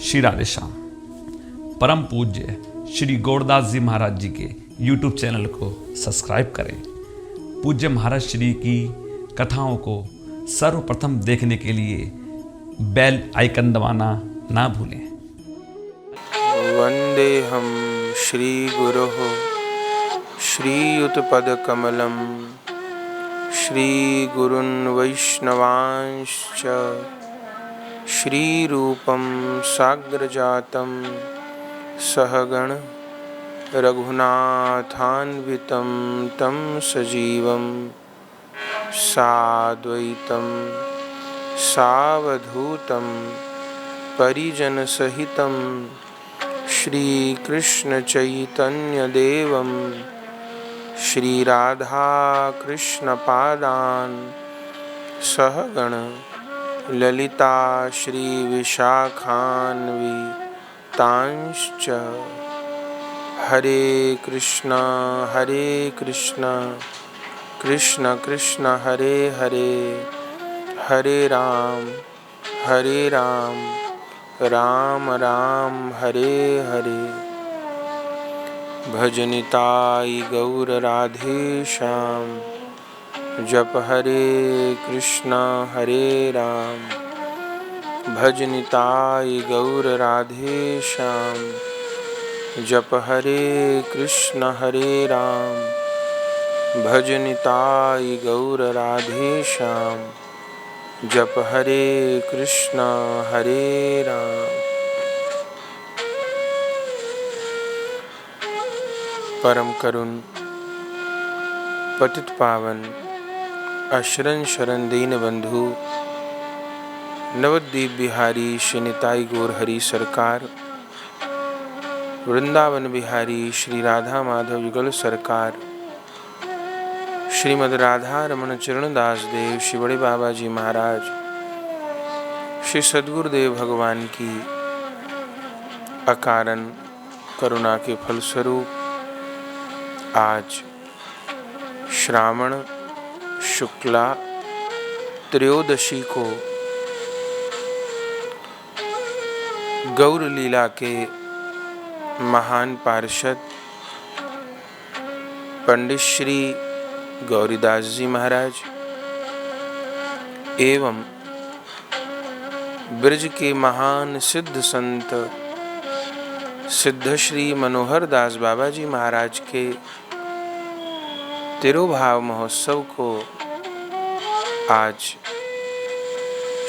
श्री राधे श्याम। परम पूज्य श्री गौरदास जी महाराज जी के YouTube चैनल को सब्सक्राइब करें। पूज्य महाराज श्री की कथाओं को सर्वप्रथम देखने के लिए बेल आइकन दबाना ना भूलें। वंदेहम श्री गुरोः श्रीयुतपदकमलं श्रीगुरून् वैष्णवांश्च श्रीरूपं साग्रजातं सहगण रघुनाथान्वितं तं सजीवं साद्वैतं सावधूतं परिजनसहितं श्रीकृष्णचैतन्यदेवं श्रीराधाकृष्णपादान् सहगण ललिता श्रीविशाखान्वितांश्च। हरे कृष्णा कृष्ण कृष्ण हरे हरे, हरे राम राम राम हरे हरे। भजनिताय गौर राधे श्याम, जप हरे कृष्णा हरे राम। भजनिताय गौर राधे श्याम, जप हरे कृष्णा हरे राम। भजनिताय गौर राधे श्याम, जप हरे कृष्णा हरे राम। परम करुण पतित पावन अशरण शरण दीन बंधु नवद्वीप बिहारी श्री निताई गौर हरि सरकार, वृंदावन बिहारी श्री राधा माधव युगल सरकार, श्रीमद राधा रमण चरण दास देव श्री बड़े बाबा जी महाराज, श्री सद्गुरुदेव भगवान की अकारण करुणा के फलस्वरूप आज श्रावण शुक्ला त्रयोदशी को गौर लीला के महान पार्षद पंडित श्री गौरीदास जी महाराज एवं ब्रज के महान सिद्ध संत सिद्ध श्री मनोहर दास बाबा जी महाराज के तिरुभाव महोत्सव को आज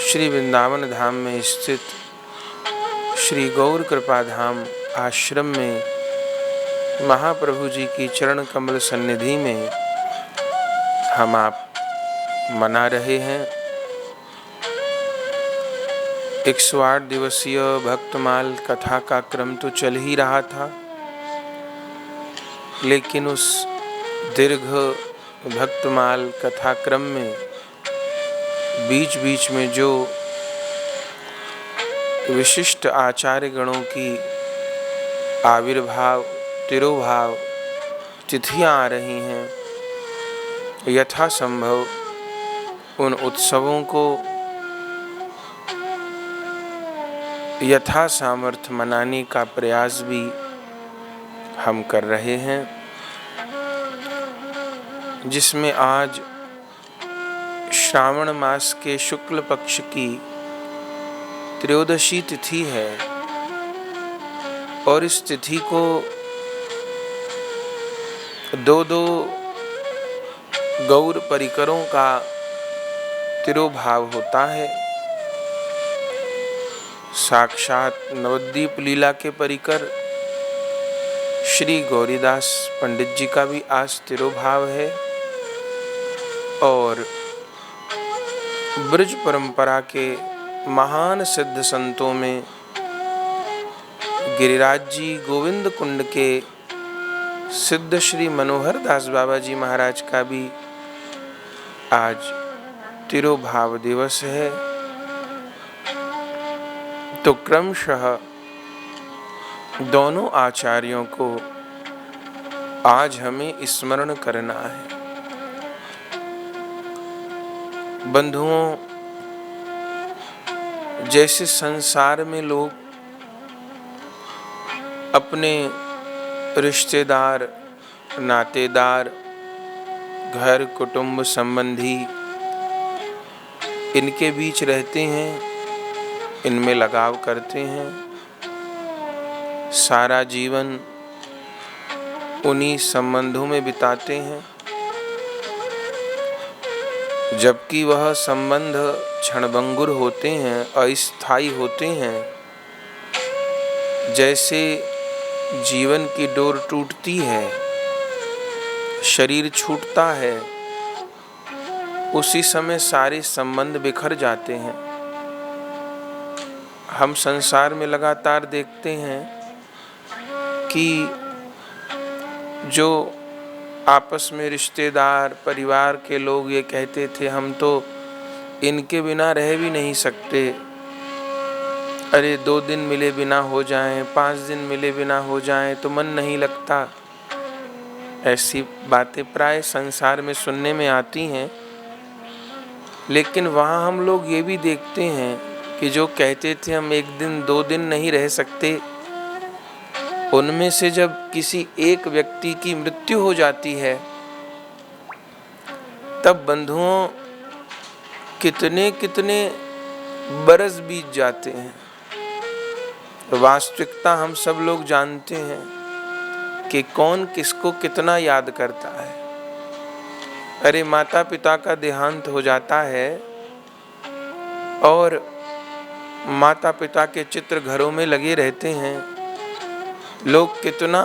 श्री वृंदावन धाम में स्थित श्री गौर कृपा धाम आश्रम में महाप्रभु जी की चरण कमल सन्निधि में हम आप मना रहे हैं। 108 दिवसीय भक्तमाल कथा का क्रम तो चल ही रहा था, लेकिन उस दीर्घ भक्तमाल कथा क्रम में बीच बीच में जो विशिष्ट आचार्य गणों की आविर्भाव तिरुभाव तिथियां आ रही हैं, यथासंभव उन उत्सवों को यथा सामर्थ्य मनाने का प्रयास भी हम कर रहे हैं, जिसमें आज श्रावण मास के शुक्ल पक्ष की त्रयोदशी तिथि है और इस तिथि को दो गौर परिकरों का तिरुभाव होता है। साक्षात नवद्वीप लीला के परिकर श्री गौरीदास पंडित जी का भी आज तिरुभाव है और ब्रज परंपरा के महान सिद्ध संतों में गिरिराज जी गोविंद कुंड के सिद्ध श्री मनोहर दास बाबा जी महाराज का भी आज तिरुभाव दिवस है। तो क्रमशः दोनों आचार्यों को आज हमें स्मरण करना है। बंधुओं, जैसे संसार में लोग अपने रिश्तेदार, नातेदार, घर, कुटुंब, संबंधी इनके बीच रहते हैं, इनमें लगाव करते हैं, सारा जीवन उन्हीं संबंधों में बिताते हैं, जबकि वह संबंध क्षणभंगुर होते हैं, अस्थायी होते हैं। जैसे जीवन की डोर टूटती है, शरीर छूटता है, उसी समय सारे संबंध बिखर जाते हैं। हम संसार में लगातार देखते हैं कि जो आपस में रिश्तेदार, परिवार के लोग ये कहते थे हम तो इनके बिना रह भी नहीं सकते, अरे 2 दिन मिले बिना हो जाएं, 5 दिन मिले बिना हो जाएं तो मन नहीं लगता। ऐसी बातें प्राय संसार में सुनने में आती हैं। लेकिन वहाँ हम लोग ये भी देखते हैं कि जो कहते थे हम 1 दिन 2 दिन नहीं रह सकते, उनमें से जब किसी एक व्यक्ति की मृत्यु हो जाती है, तब बंधुओं कितने कितने बरस बीत जाते हैं। वास्तविकता हम सब लोग जानते हैं कि कौन किसको कितना याद करता है। अरे माता पिता का देहांत हो जाता है और माता पिता के चित्र घरों में लगे रहते हैं। लोग कितना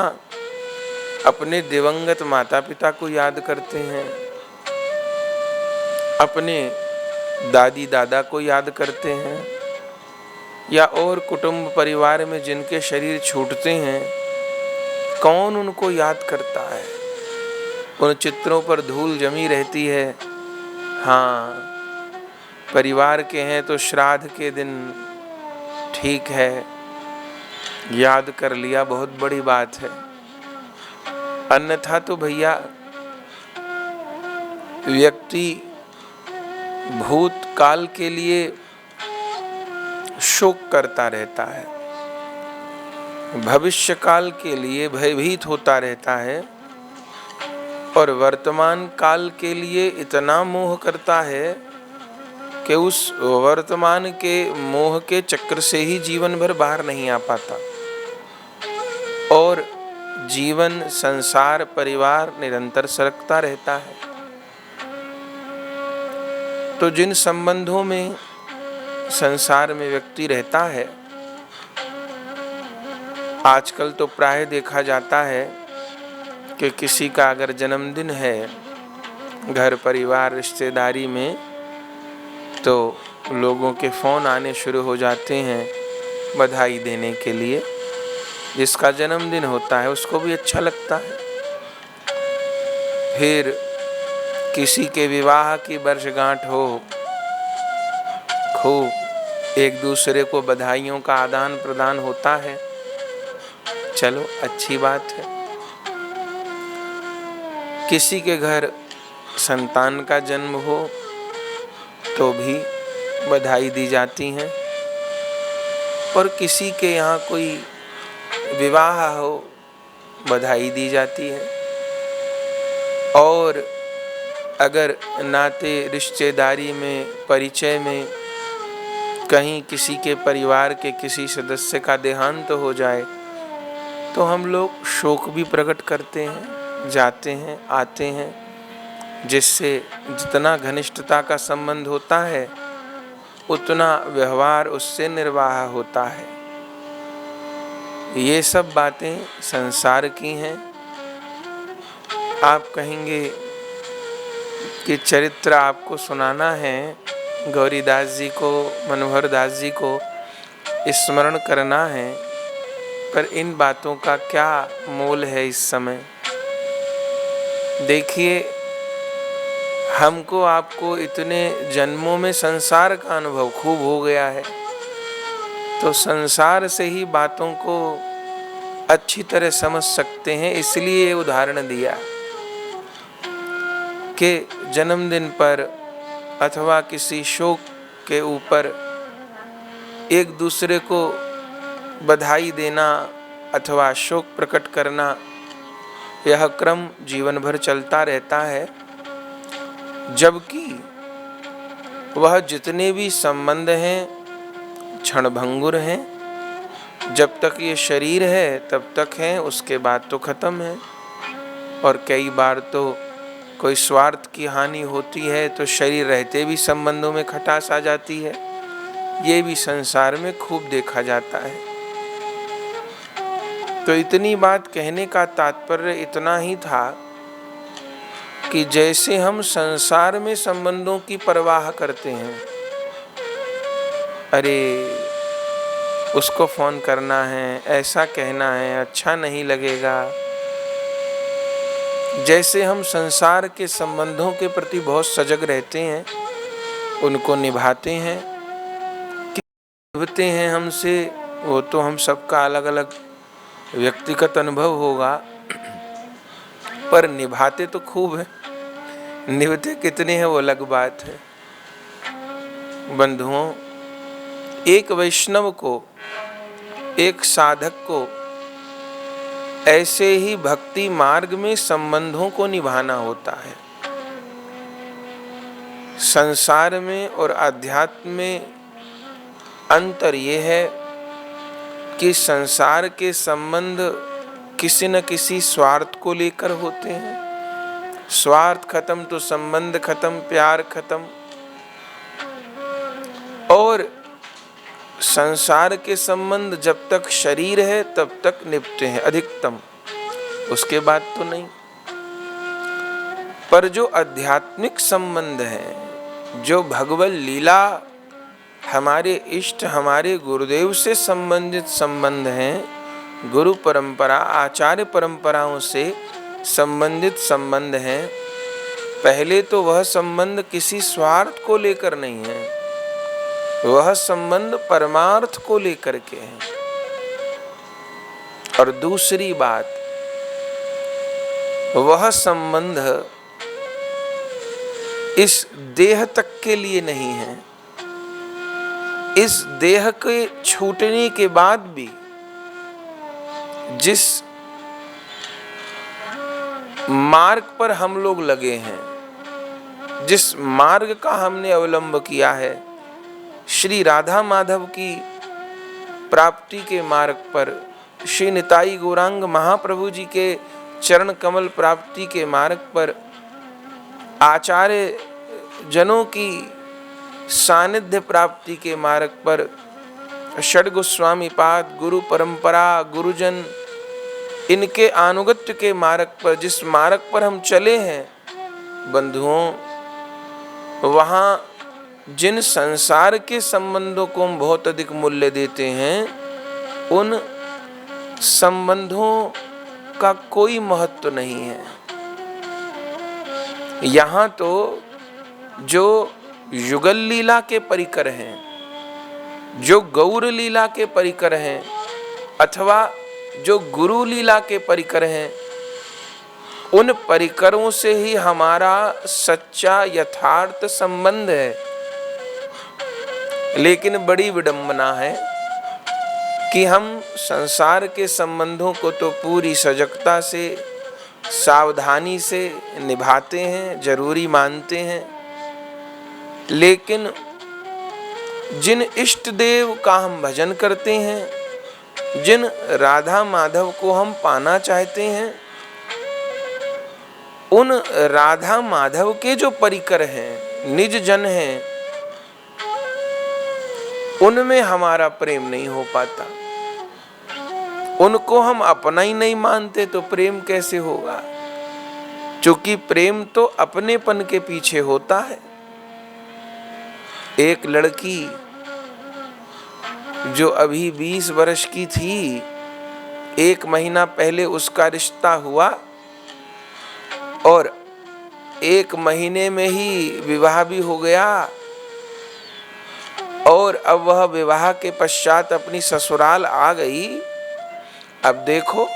अपने दिवंगत माता पिता को याद करते हैं, अपने दादी दादा को याद करते हैं, या और कुटुंब परिवार में जिनके शरीर छूटते हैं, कौन उनको याद करता है। उन चित्रों पर धूल जमी रहती है। हाँ, परिवार के हैं तो श्राद्ध के दिन ठीक है, याद कर लिया, बहुत बड़ी बात है। अन्यथा तो भैया व्यक्ति भूतकाल के लिए शोक करता रहता है, भविष्य काल के लिए भयभीत होता रहता है, और वर्तमान काल के लिए इतना मोह करता है कि उस वर्तमान के मोह के चक्र से ही जीवन भर बाहर नहीं आ पाता, और जीवन, संसार, परिवार निरंतर सरकता रहता है। तो जिन संबंधों में संसार में व्यक्ति रहता है, आजकल तो प्राय देखा जाता है कि किसी का अगर जन्मदिन है घर परिवार रिश्तेदारी में, तो लोगों के फ़ोन आने शुरू हो जाते हैं बधाई देने के लिए। जिसका जन्मदिन होता है उसको भी अच्छा लगता है। फिर किसी के विवाह की वर्षगांठ हो, खूब एक दूसरे को बधाइयों का आदान प्रदान होता है। चलो अच्छी बात है। किसी के घर संतान का जन्म हो तो भी बधाई दी जाती हैं, और किसी के यहाँ कोई विवाह हो बधाई दी जाती है। और अगर नाते रिश्तेदारी में, परिचय में कहीं किसी के परिवार के किसी सदस्य का देहांत हो जाए, तो हम लोग शोक भी प्रकट करते हैं, जाते हैं, आते हैं, जिससे जितना घनिष्ठता का संबंध होता है उतना व्यवहार उससे निर्वाह होता है। ये सब बातें संसार की हैं। आप कहेंगे कि चरित्र आपको सुनाना है, गौरीदास जी को, मनोहर दास जी को स्मरण करना है, पर इन बातों का क्या मोल है इस समय। देखिए, हमको आपको इतने जन्मों में संसार का अनुभव खूब हो गया है, तो संसार से ही बातों को अच्छी तरह समझ सकते हैं। इसलिए ये उदाहरण दिया कि जन्मदिन पर अथवा किसी शोक के ऊपर एक दूसरे को बधाई देना, अथवा शोक प्रकट करना, यह क्रम जीवन भर चलता रहता है। जबकि वह जितने भी संबंध हैं क्षणभंगुर हैं। जब तक ये शरीर है तब तक हैं, उसके बाद तो खत्म है। और कई बार तो कोई स्वार्थ की हानि होती है तो शरीर रहते भी संबंधों में खटास आ जाती है। ये भी संसार में खूब देखा जाता है। तो इतनी बात कहने का तात्पर्य इतना ही था कि जैसे हम संसार में संबंधों की परवाह करते हैं, अरे उसको फोन करना है, ऐसा कहना है, अच्छा नहीं लगेगा, जैसे हम संसार के संबंधों के प्रति बहुत सजग रहते हैं, उनको निभाते हैं, कि निभाते हैं हमसे, वो तो हम सबका अलग अलग व्यक्तिगत अनुभव होगा, पर निभाते तो खूब है। निभाते कितने हैं वो अलग बात है। बंधुओं, एक वैष्णव को, एक साधक को ऐसे ही भक्ति मार्ग में संबंधों को निभाना होता है। संसार में और अध्यात्म में अंतर ये है कि संसार के संबंध किसी न किसी स्वार्थ को लेकर होते हैं। स्वार्थ खत्म तो संबंध खत्म, प्यार खत्म। और संसार के संबंध जब तक शरीर है तब तक निभते हैं अधिकतम, उसके बाद तो नहीं। पर जो आध्यात्मिक संबंध है, जो भगवत लीला, हमारे इष्ट, हमारे गुरुदेव से संबंधित संबंध हैं, गुरु परंपरा, आचार्य परंपराओं से संबंधित संबंध हैं, पहले तो वह संबंध किसी स्वार्थ को लेकर नहीं है, वह संबंध परमार्थ को लेकर के है। और दूसरी बात, वह संबंध इस देह तक के लिए नहीं है। इस देह के छूटने के बाद भी जिस मार्ग पर हम लोग लगे हैं, जिस मार्ग का हमने अवलंब किया है, श्री राधा माधव की प्राप्ति के मार्ग पर, श्री निताई गौरांग महाप्रभु जी के चरण कमल प्राप्ति के मार्ग पर, आचार्य जनों की सानिध्य प्राप्ति के मार्ग पर, षड गोस्वामी पाद, गुरु परंपरा, गुरुजन, इनके अनुगत्य के मार्ग पर, जिस मार्ग पर हम चले हैं बंधुओं, वहाँ जिन संसार के संबंधों को हम बहुत अधिक मूल्य देते हैं, उन संबंधों का कोई महत्व नहीं है। यहाँ तो जो युगल लीला के परिकर हैं, जो गौर लीला के परिकर हैं, अथवा जो गुरु लीला के परिकर हैं, उन परिकरों से ही हमारा सच्चा यथार्थ संबंध है। लेकिन बड़ी विडंबना है कि हम संसार के संबंधों को तो पूरी सजगता से, सावधानी से निभाते हैं, जरूरी मानते हैं, लेकिन जिन इष्ट देव का हम भजन करते हैं, जिन राधा माधव को हम पाना चाहते हैं, उन राधा माधव के जो परिकर हैं, निज जन हैं, उनमें हमारा प्रेम नहीं हो पाता। उनको हम अपना ही नहीं मानते तो प्रेम कैसे होगा? क्योंकि प्रेम तो अपनेपन के पीछे होता है। एक लड़की जो अभी 20 वर्ष की थी, 1 महीना पहले उसका रिश्ता हुआ और 1 महीने में ही विवाह भी हो गया, और अब वह विवाह के पश्चात अपनी ससुराल आ गई। अब देखो,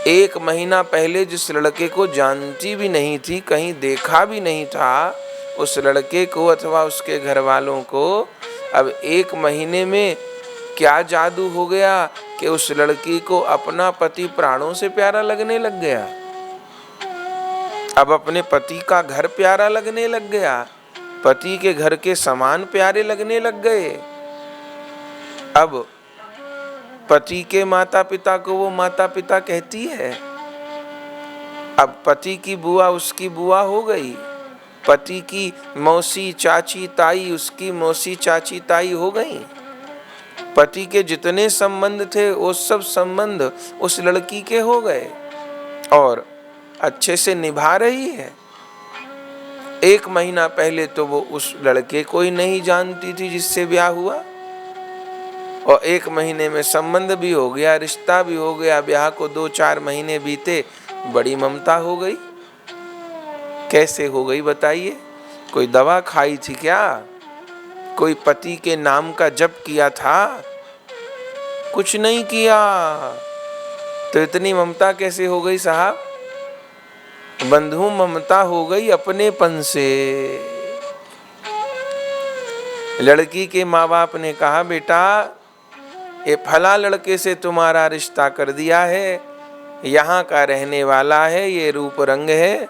1 महीना पहले जिस लड़के को जानती भी नहीं थी, कहीं देखा भी नहीं था, उस लड़के को अथवा उसके घर वालों को अब 1 महीने में क्या जादू हो गया, कि उस लड़की को अपना पति प्राणों से प्यारा लगने लग गया। अब अपने पति का घर प्यारा लगने लग गया, पति के घर के सामान प्यारे लगने लग गए। अब पति के माता पिता को वो माता पिता कहती है। अब पति की बुआ उसकी बुआ हो गई, पति की मौसी चाची ताई उसकी मौसी चाची ताई हो गई। पति के जितने संबंध थे वो सब संबंध उस लड़की के हो गए और अच्छे से निभा रही है। 1 महीना पहले तो वो उस लड़के को ही नहीं जानती थी जिससे ब्याह हुआ, और 1 महीने में संबंध भी हो गया, रिश्ता भी हो गया। ब्याह को 2-4 महीने बीते, बड़ी ममता हो गई। कैसे हो गई बताइए? कोई दवा खाई थी क्या? कोई पति के नाम का जप किया था? कुछ नहीं किया, तो इतनी ममता कैसे हो गई साहब? बंधु, ममता हो गई अपनेपन से। लड़की के माँ बाप ने कहा, बेटा ये फला लड़के से तुम्हारा रिश्ता कर दिया है, यहाँ का रहने वाला है, ये रूप रंग है,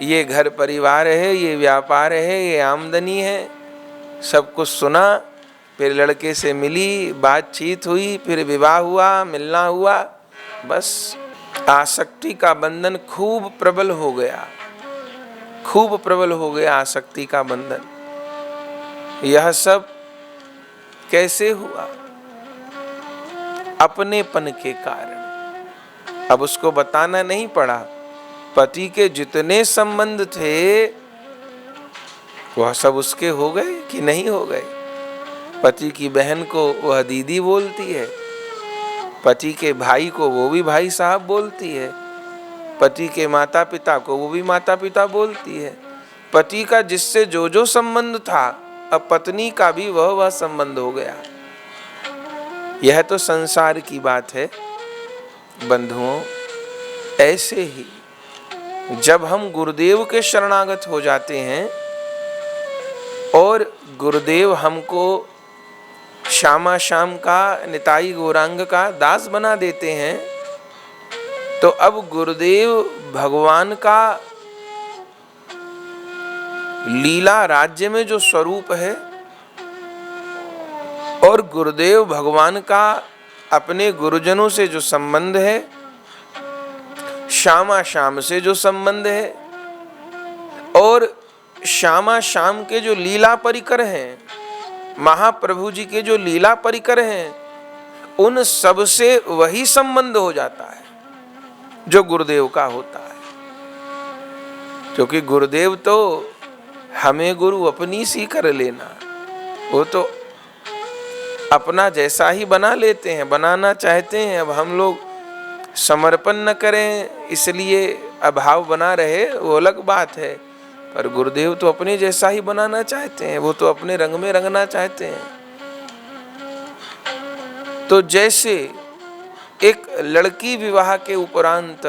ये घर परिवार है, ये व्यापार है, ये आमदनी है। सब कुछ सुना, फिर लड़के से मिली, बातचीत हुई, फिर विवाह हुआ, मिलना हुआ। बस आसक्ति का बंधन खूब प्रबल हो गया, खूब प्रबल हो गया आसक्ति का बंधन। यह सब कैसे हुआ? अपनेपन के कारण। अब उसको बताना नहीं पड़ा। पति के जितने संबंध थे वह सब उसके हो गए कि नहीं हो गए? पति की बहन को वह दीदी बोलती है, पति के भाई को वो भी भाई साहब बोलती है, पति के माता पिता को वो भी माता पिता बोलती है। पति का जिससे जो जो संबंध था, अब पत्नी का भी वह संबंध हो गया। यह तो संसार की बात है बंधुओं। ऐसे ही जब हम गुरुदेव के शरणागत हो जाते हैं और गुरुदेव हमको श्यामा श्याम का, निताई गौरांग का दास बना देते हैं, तो अब गुरुदेव भगवान का लीला राज्य में जो स्वरूप है और गुरुदेव भगवान का अपने गुरुजनों से जो संबंध है, श्यामा श्याम से जो संबंध है, और श्यामा श्याम के जो लीला परिकर हैं, महाप्रभु जी के जो लीला परिकर हैं, उन सब से वही संबंध हो जाता है जो गुरुदेव का होता है। क्योंकि गुरुदेव तो हमें गुरु अपनी सी कर लेना, वो तो अपना जैसा ही बना लेते हैं, बनाना चाहते हैं। अब हम लोग समर्पण न करें इसलिए अभाव बना रहे, वो अलग बात है, पर गुरुदेव तो अपने जैसा ही बनाना चाहते हैं, वो तो अपने रंग में रंगना चाहते हैं। तो जैसे एक लड़की विवाह के उपरांत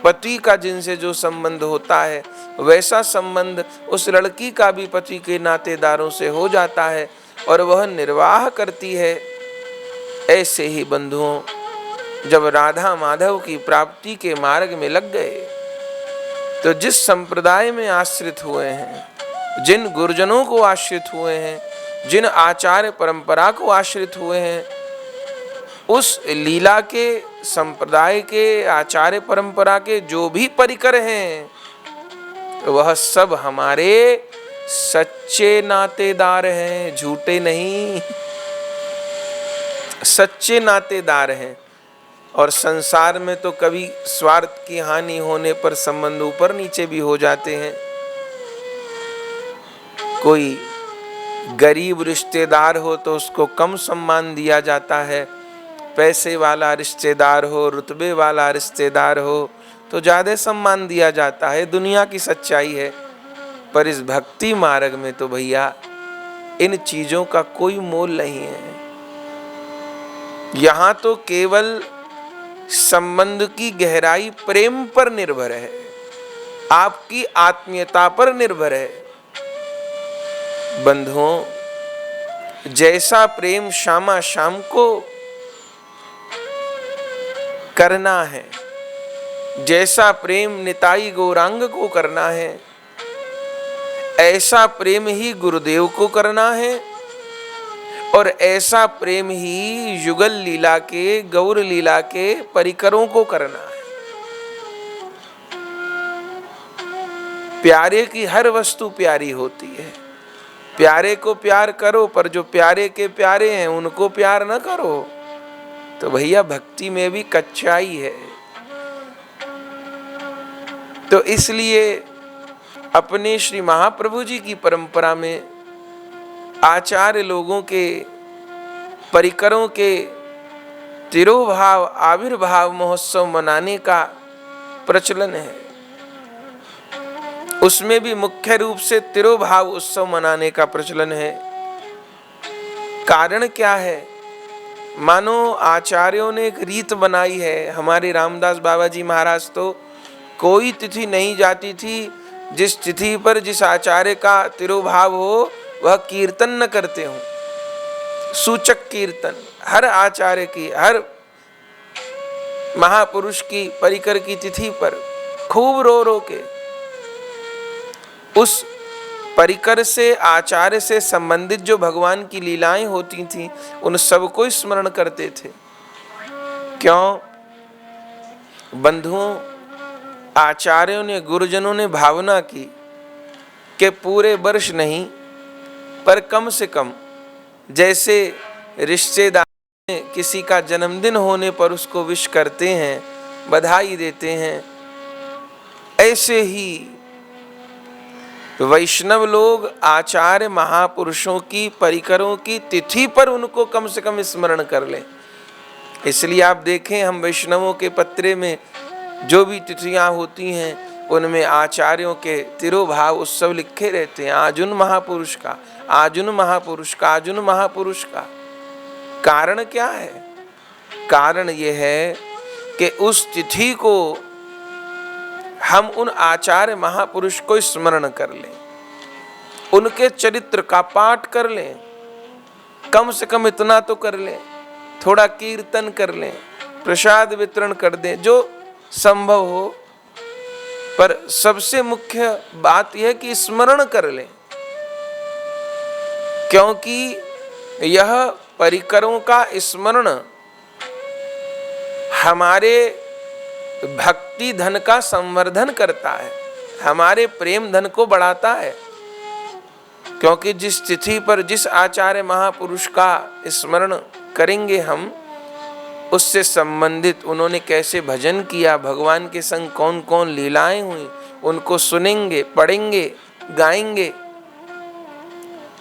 पति का जिनसे जो संबंध होता है, वैसा संबंध उस लड़की का भी पति के नातेदारों से हो जाता है और वह निर्वाह करती है। ऐसे ही बंधुओं, जब राधा माधव की प्राप्ति के मार्ग में लग गए, तो जिस संप्रदाय में आश्रित हुए हैं, जिन गुरुजनों को आश्रित हुए हैं, जिन आचार्य परंपरा को आश्रित हुए हैं, उस लीला के, संप्रदाय के, आचार्य परंपरा के जो भी परिकर हैं, वह सब हमारे सच्चे नातेदार हैं, झूठे नहीं, सच्चे नातेदार हैं। और संसार में तो कभी स्वार्थ की हानि होने पर संबंध ऊपर नीचे भी हो जाते हैं। कोई गरीब रिश्तेदार हो तो उसको कम सम्मान दिया जाता है, पैसे वाला रिश्तेदार हो, रुतबे वाला रिश्तेदार हो तो ज्यादा सम्मान दिया जाता है। दुनिया की सच्चाई है। पर इस भक्ति मार्ग में तो भैया इन चीजों का कोई मोल नहीं है। यहां तो केवल संबंध की गहराई प्रेम पर निर्भर है, आपकी आत्मीयता पर निर्भर है। बंधुओं, जैसा प्रेम श्यामा श्याम को करना है, जैसा प्रेम निताई गौरांग को करना है, ऐसा प्रेम ही गुरुदेव को करना है, और ऐसा प्रेम ही युगल लीला के, गौर लीला के परिकरों को करना है। प्यारे की हर वस्तु प्यारी होती है, प्यारे को प्यार करो, पर जो प्यारे के प्यारे हैं उनको प्यार न करो, तो भैया भक्ति में भी कच्चाई है। तो इसलिए अपने श्री महाप्रभु जी की परंपरा में आचार्य लोगों के परिकरों के तिरोभाव आविर्भाव महोत्सव मनाने का प्रचलन है। उसमें भी मुख्य रूप से तिरोभाव उत्सव मनाने का प्रचलन है। कारण क्या है? मानो आचार्यों ने एक रीत बनाई है। हमारे रामदास बाबा जी महाराज तो कोई तिथि नहीं जाती थी जिस तिथि पर जिस आचार्य का तिरोभाव हो वह कीर्तन न करते हो। सूचक कीर्तन हर आचार्य की, हर महापुरुष की परिकर की तिथि पर खूब रो रो के उस परिकर से, आचार्य से संबंधित जो भगवान की लीलाएं होती थीं उन सबको स्मरण करते थे। क्यों? बंधुओं, आचार्यों ने, गुरुजनों ने भावना की कि पूरे वर्ष नहीं पर कम से कम जैसे रिश्तेदार किसी का जन्मदिन होने पर उसको विश करते हैं, बधाई देते हैं, ऐसे ही वैष्णव लोग आचार्य महापुरुषों की परिकरों की तिथि पर उनको कम से कम स्मरण कर लें। इसलिए आप देखें, हम वैष्णवों के पत्रे में जो भी तिथियां होती हैं उनमें आचार्यों के तिरोभाव उत्सव लिखे रहते हैं। आज उन महापुरुष का, आज उन महापुरुष का, आज उन महापुरुष का। कारण क्या है? कारण यह है कि उस तिथि को हम उन आचार्य महापुरुष को स्मरण कर लें, उनके चरित्र का पाठ कर लें, कम से कम इतना तो कर लें, थोड़ा कीर्तन कर लें, प्रसाद वितरण कर दें जो संभव हो, पर सबसे मुख्य बात यह कि स्मरण कर लें। क्योंकि यह परिकरों का स्मरण हमारे भक्ति धन का संवर्धन करता है, हमारे प्रेम धन को बढ़ाता है। क्योंकि जिस तिथि पर जिस आचार्य महापुरुष का स्मरण करेंगे हम, उससे संबंधित उन्होंने कैसे भजन किया, भगवान के संग कौन कौन लीलाएं हुई, उनको सुनेंगे, पढ़ेंगे, गाएंगे,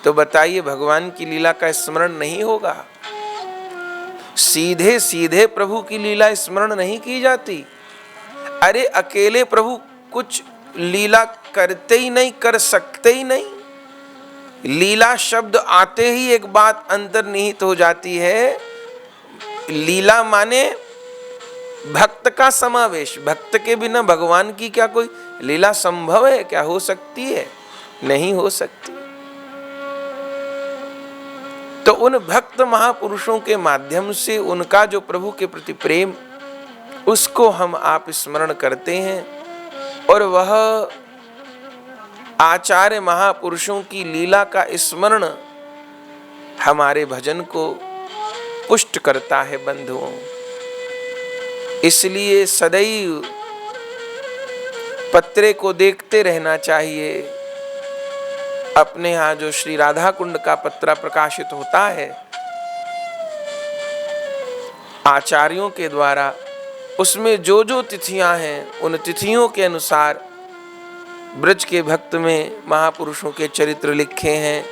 तो बताइए भगवान की लीला का स्मरण नहीं होगा? सीधे सीधे प्रभु की लीला स्मरण नहीं की जाती। अरे अकेले प्रभु कुछ लीला करते ही नहीं, कर सकते ही नहीं। लीला शब्द आते ही एक बात अंतर्निहित हो जाती है। लीला माने भक्त का समावेश। भक्त के बिना भगवान की क्या कोई लीला संभव है? क्या हो सकती है? नहीं हो सकती। तो उन भक्त महापुरुषों के माध्यम से उनका जो प्रभु के प्रति प्रेम, उसको हम आप स्मरण करते हैं, और वह आचार्य महापुरुषों की लीला का स्मरण हमारे भजन को पुष्ट करता है। बंधुओं, इसलिए सदैव पत्रे को देखते रहना चाहिए। अपने यहाँ जो श्री राधा कुंड का पत्रा प्रकाशित होता है आचार्यों के द्वारा, उसमें जो जो तिथियां हैं उन तिथियों के अनुसार ब्रज के भक्त में महापुरुषों के चरित्र लिखे हैं।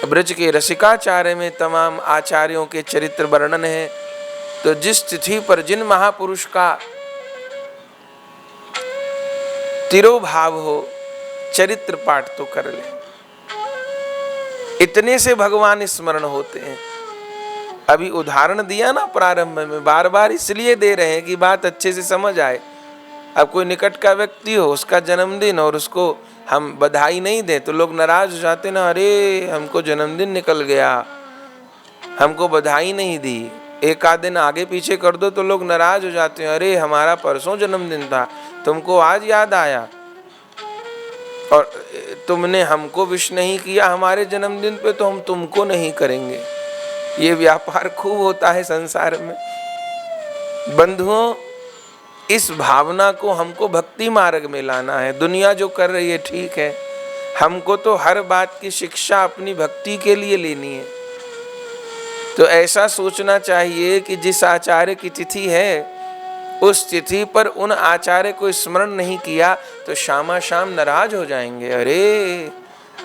ब्रज के रसिकाचार्य में तमाम आचार्यों के चरित्र वर्णन है। तो जिस तिथि पर जिन महापुरुष का तिरोभाव हो, चरित्र पाठ तो कर ले। इतने से भगवान स्मरण होते हैं। अभी उदाहरण दिया ना प्रारंभ में, बार बार इसलिए दे रहे हैं कि बात अच्छे से समझ आए। अब कोई निकट का व्यक्ति हो, उसका जन्मदिन, और उसको हम बधाई नहीं दें तो लोग नाराज हो जाते ना, अरे हमको जन्मदिन निकल गया, हमको बधाई नहीं दी। एक आध दिन आगे पीछे कर दो तो लोग नाराज हो जाते हैं, अरे हमारा परसों जन्मदिन था, तुमको आज याद आया और तुमने हमको विश नहीं किया हमारे जन्मदिन पे, तो हम तुमको नहीं करेंगे। ये व्यापार खूब होता है संसार में। बंधुओं, इस भावना को हमको भक्ति मार्ग में लाना है। दुनिया जो कर रही है ठीक है, हमको तो हर बात की शिक्षा अपनी भक्ति के लिए लेनी है। तो ऐसा सोचना चाहिए कि जिस आचार्य की तिथि है उस तिथि पर उन आचार्य को स्मरण नहीं किया तो शामा शाम नाराज हो जाएंगे। अरे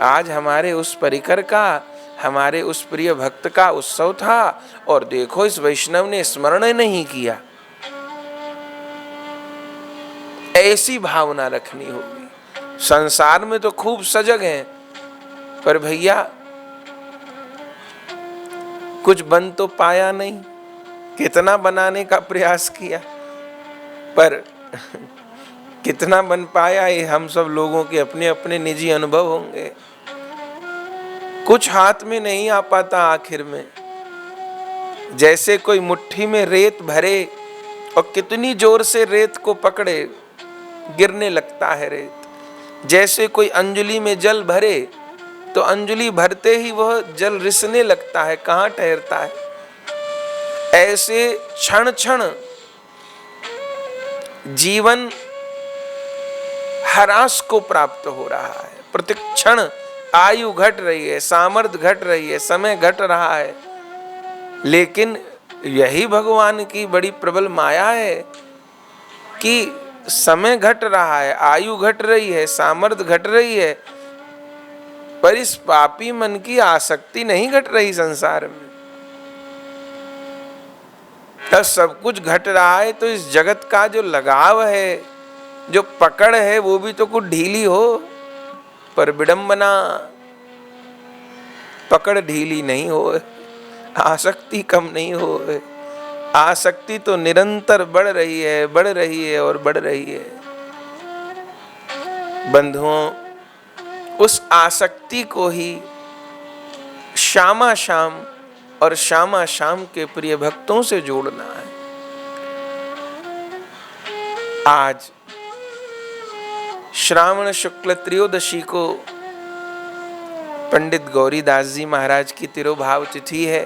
आज हमारे उस परिकर का, हमारे उस प्रिय भक्त का उत्सव था और देखो इस वैष्णव ने स्मरण नहीं किया। ऐसी भावना रखनी होगी। संसार में तो खूब सजग हैं, पर भैया कुछ बन तो पाया नहीं। कितना बनाने का प्रयास किया, पर कितना बन पाया ये हम सब लोगों के अपने अपने निजी अनुभव होंगे। कुछ हाथ में नहीं आ पाता आखिर में। जैसे कोई मुट्ठी में रेत भरे और कितनी जोर से रेत को पकड़े, गिरने लगता है रेत। जैसे कोई अंजलि में जल भरे तो अंजलि भरते ही वह जल रिसने लगता है, कहाँ ठहरता है। ऐसे क्षण क्षण जीवन ह्रास को प्राप्त हो रहा है। प्रतिक्षण आयु घट रही है, सामर्थ्य घट रही है, समय घट रहा है। लेकिन यही भगवान की बड़ी प्रबल माया है कि समय घट रहा है, आयु घट रही है, सामर्थ्य घट रही है, पर इस पापी मन की आसक्ति नहीं घट रही संसार में। तब सब कुछ घट रहा है तो इस जगत का जो लगाव है, जो पकड़ है, वो भी तो कुछ ढीली हो। पर विडंबना, पकड़ ढीली नहीं हो, आसक्ति कम नहीं हो। आसक्ति तो निरंतर बढ़ रही है, बढ़ रही है और बढ़ रही है। बंधुओं, उस आसक्ति को ही श्यामा शाम और श्यामा शाम के प्रिय भक्तों से जोड़ना है। आज श्रावण शुक्ल त्रयोदशी को पंडित गौरीदास जी महाराज की तिरुभाव तिथि है।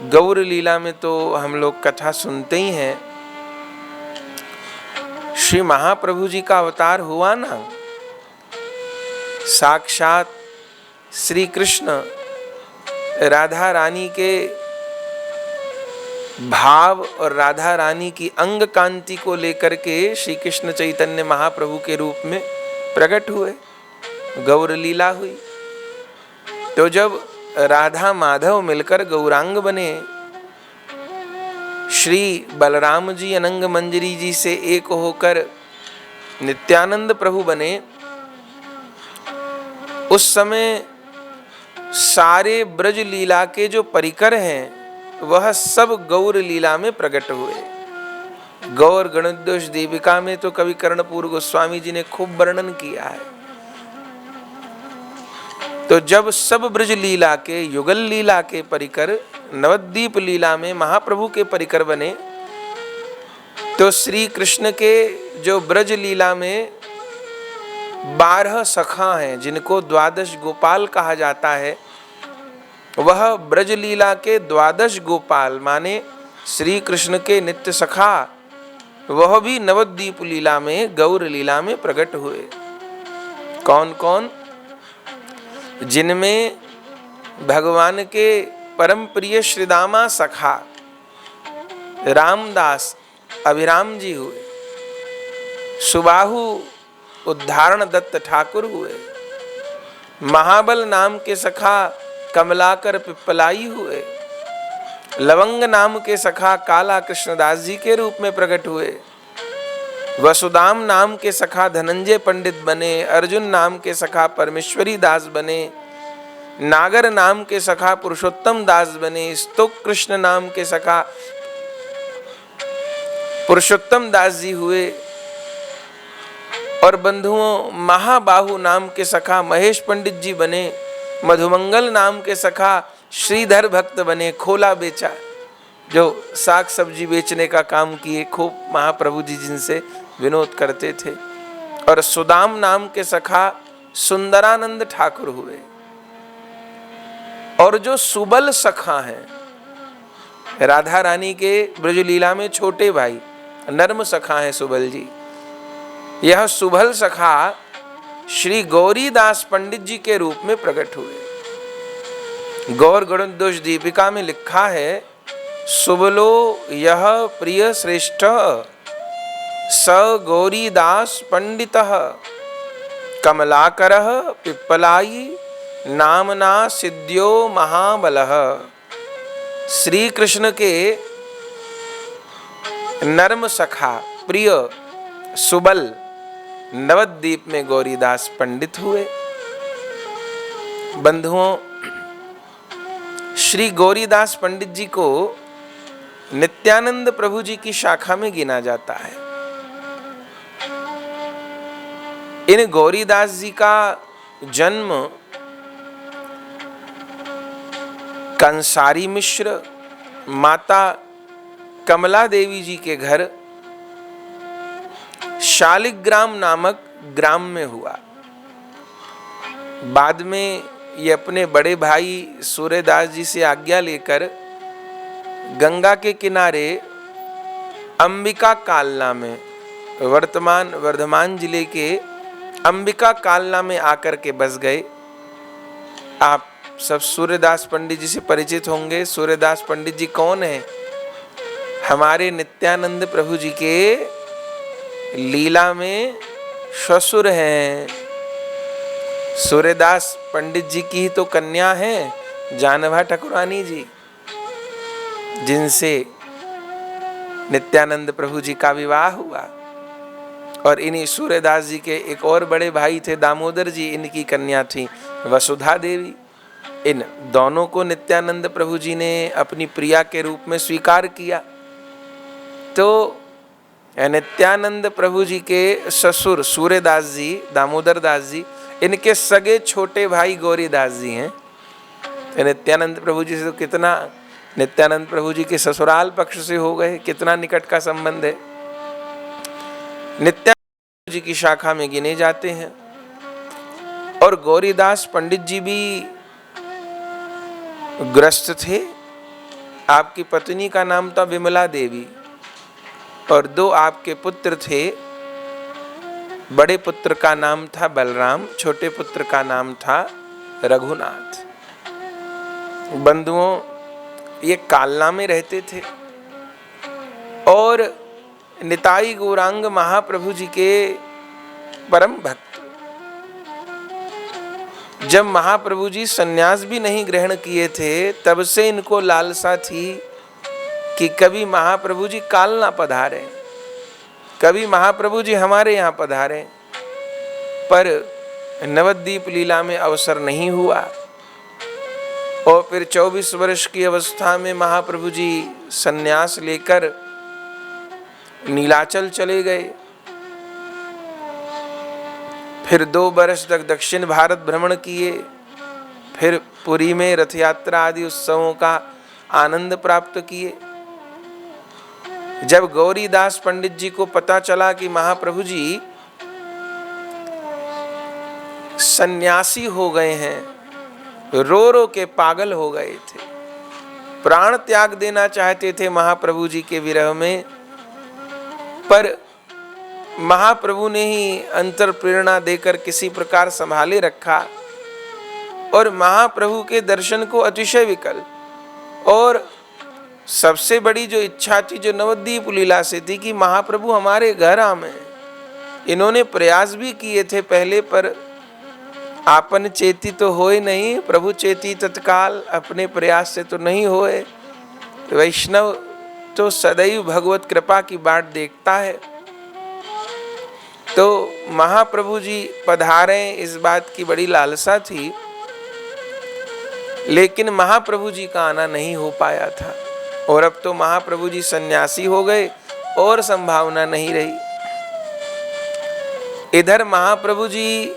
गौर लीला में तो हम लोग कथा सुनते ही हैं। श्री महाप्रभु जी का अवतार हुआ ना, साक्षात श्री कृष्ण राधा रानी के भाव और राधा रानी की अंग कांति को लेकर के श्री कृष्ण चैतन्य महाप्रभु के रूप में प्रकट हुए। गौर लीला हुई तो जब राधा माधव मिलकर गौरांग बने, श्री बलराम जी अनंग मंजरी जी से एक होकर नित्यानंद प्रभु बने, उस समय सारे ब्रज लीला के जो परिकर हैं वह सब गौर लीला में प्रकट हुए। गौर गणोद्योष दीपिका में तो कवि कर्णपूर गोस्वामी जी ने खूब वर्णन किया है। तो जब सब ब्रज लीला के, युगल लीला के परिकर नवद्वीप लीला में महाप्रभु के परिकर बने, तो श्री कृष्ण के जो ब्रज लीला में 12 सखा हैं जिनको द्वादश गोपाल कहा जाता है, वह ब्रज लीला के 12 गोपाल माने श्री कृष्ण के नित्य सखा, वह भी नवद्वीप लीला में, गौर लीला में प्रकट हुए। कौन कौन? जिनमें भगवान के परम प्रिय श्रीदामा सखा रामदास अभिराम जी हुए, सुबाहु उद्धारण दत्त ठाकुर हुए, महाबल नाम के सखा कमलाकर पिप्पलाई हुए, लवंग नाम के सखा काला कृष्णदास जी के रूप में प्रकट हुए, वसुदाम नाम के सखा धनंजय पंडित बने, अर्जुन नाम के सखा परमेश्वरी दास बने, नागर नाम के सखा पुरुषोत्तम दास बने, स्तुक कृष्ण नाम के सखा पुरुषोत्तम दास जी हुए, और बंधुओं महाबाहु नाम के सखा महेश पंडित जी बने, मधुमंगल नाम के सखा श्रीधर भक्त बने, खोला बेचा। जो साग सब्जी बेचने का काम किए, खूब महाप्रभु जी जिनसे विनोद करते थे। और सुदाम नाम के सखा सुंदरानंद ठाकुर हुए। और जो सुबल सखा हैं, राधा रानी के ब्रजलीला में छोटे भाई नर्म सखा हैं सुबल जी, यह सुबल सखा श्री गौरीदास पंडित जी के रूप में प्रकट हुए। गौर गणोद्दोष दीपिका में लिखा है, सुबलो यह प्रिय श्रेष्ठ स गौरीदास पंडितः कमलाकरः पिप्पलाई नामना सिद्ध्यो महाबलः। श्री कृष्ण के नर्म सखा प्रिय सुबल नवद्वीप में गौरीदास पंडित हुए। बंधुओं, श्री गौरीदास पंडित जी को नित्यानंद प्रभु जी की शाखा में गिना जाता है। इन गौरीदास जी का जन्म कंसारी मिश्र माता कमला देवी जी के घर शालिग्राम नामक ग्राम में हुआ। बाद में ये अपने बड़े भाई सूर्यदास जी से आज्ञा लेकर गंगा के किनारे अंबिका कालना में, वर्तमान वर्धमान जिले के अंबिका कालना में आकर के बस गए। आप सब सूर्यदास पंडित जी से परिचित होंगे। सूर्यदास पंडित जी कौन है? हमारे नित्यानंद प्रभु जी के लीला में ससुर हैं। सूर्यदास पंडित जी की ही तो कन्या है जानवा ठाकुरानी जी, जिनसे नित्यानंद प्रभु जी का विवाह हुआ। और इन्हीं सूर्यदास जी के एक और बड़े भाई थे दामोदर जी, इनकी कन्या थी वसुधा देवी। इन दोनों को नित्यानंद प्रभु जी ने अपनी प्रिया के रूप में स्वीकार किया। तो नित्यानंद प्रभु जी के ससुर सूर्यदास जी, दामोदर दास जी, इनके सगे छोटे भाई गौरीदास जी हैं। तो नित्यानंद प्रभु जी से तो कितना, नित्यानंद प्रभु जी के ससुराल पक्ष से हो गए, कितना निकट का संबंध है। नित्यानंद प्रभु जी की शाखा में गिने जाते हैं। और गौरीदास पंडित जी भी ग्रस्त थे। आपकी पत्नी का नाम था विमला देवी और 2 आपके पुत्र थे। बड़े पुत्र का नाम था बलराम, छोटे पुत्र का नाम था रघुनाथ। बंधुओं, ये कालना में रहते थे और निताई गौरांग महाप्रभु जी के परम भक्त। जब महाप्रभु जी सन्यास भी नहीं ग्रहण किए थे, तब से इनको लालसा थी कि कभी महाप्रभु जी कालना पधारे, कभी महाप्रभु जी हमारे यहाँ पधारे। पर नवद्वीप लीला में अवसर नहीं हुआ। और फिर 24 वर्ष की अवस्था में महाप्रभु जी सन्यास लेकर नीलाचल चले गए। फिर 2 वर्ष तक दक्षिण भारत भ्रमण किए। फिर पुरी में रथ यात्रा आदि उत्सवों का आनंद प्राप्त किए। जब गौरीदास पंडित जी को पता चला कि महाप्रभु जी सन्यासी हो गए हैं, रो रो के पागल हो गए थे, प्राण त्याग देना चाहते थे महाप्रभु जी के विरह में, पर महाप्रभु ने ही अंतर प्रेरणा देकर किसी प्रकार संभाले रखा। और महाप्रभु के दर्शन को अतिशय विकल और सबसे बड़ी जो इच्छा थी, जो नवद्वीप लीला से थी कि महाप्रभु हमारे घर आवे। इन्होंने प्रयास भी किए थे पहले, पर आपन चेती तो होए नहीं, प्रभु चेती तत्काल, अपने प्रयास से तो नहीं होए। वैष्णव तो सदैव भगवत कृपा की बाट देखता है। तो महाप्रभु जी पधारे, इस बात की बड़ी लालसा थी, लेकिन महाप्रभु जी का आना नहीं हो पाया था। और अब तो महाप्रभु जी सन्यासी हो गए और संभावना नहीं रही। इधर महाप्रभु जी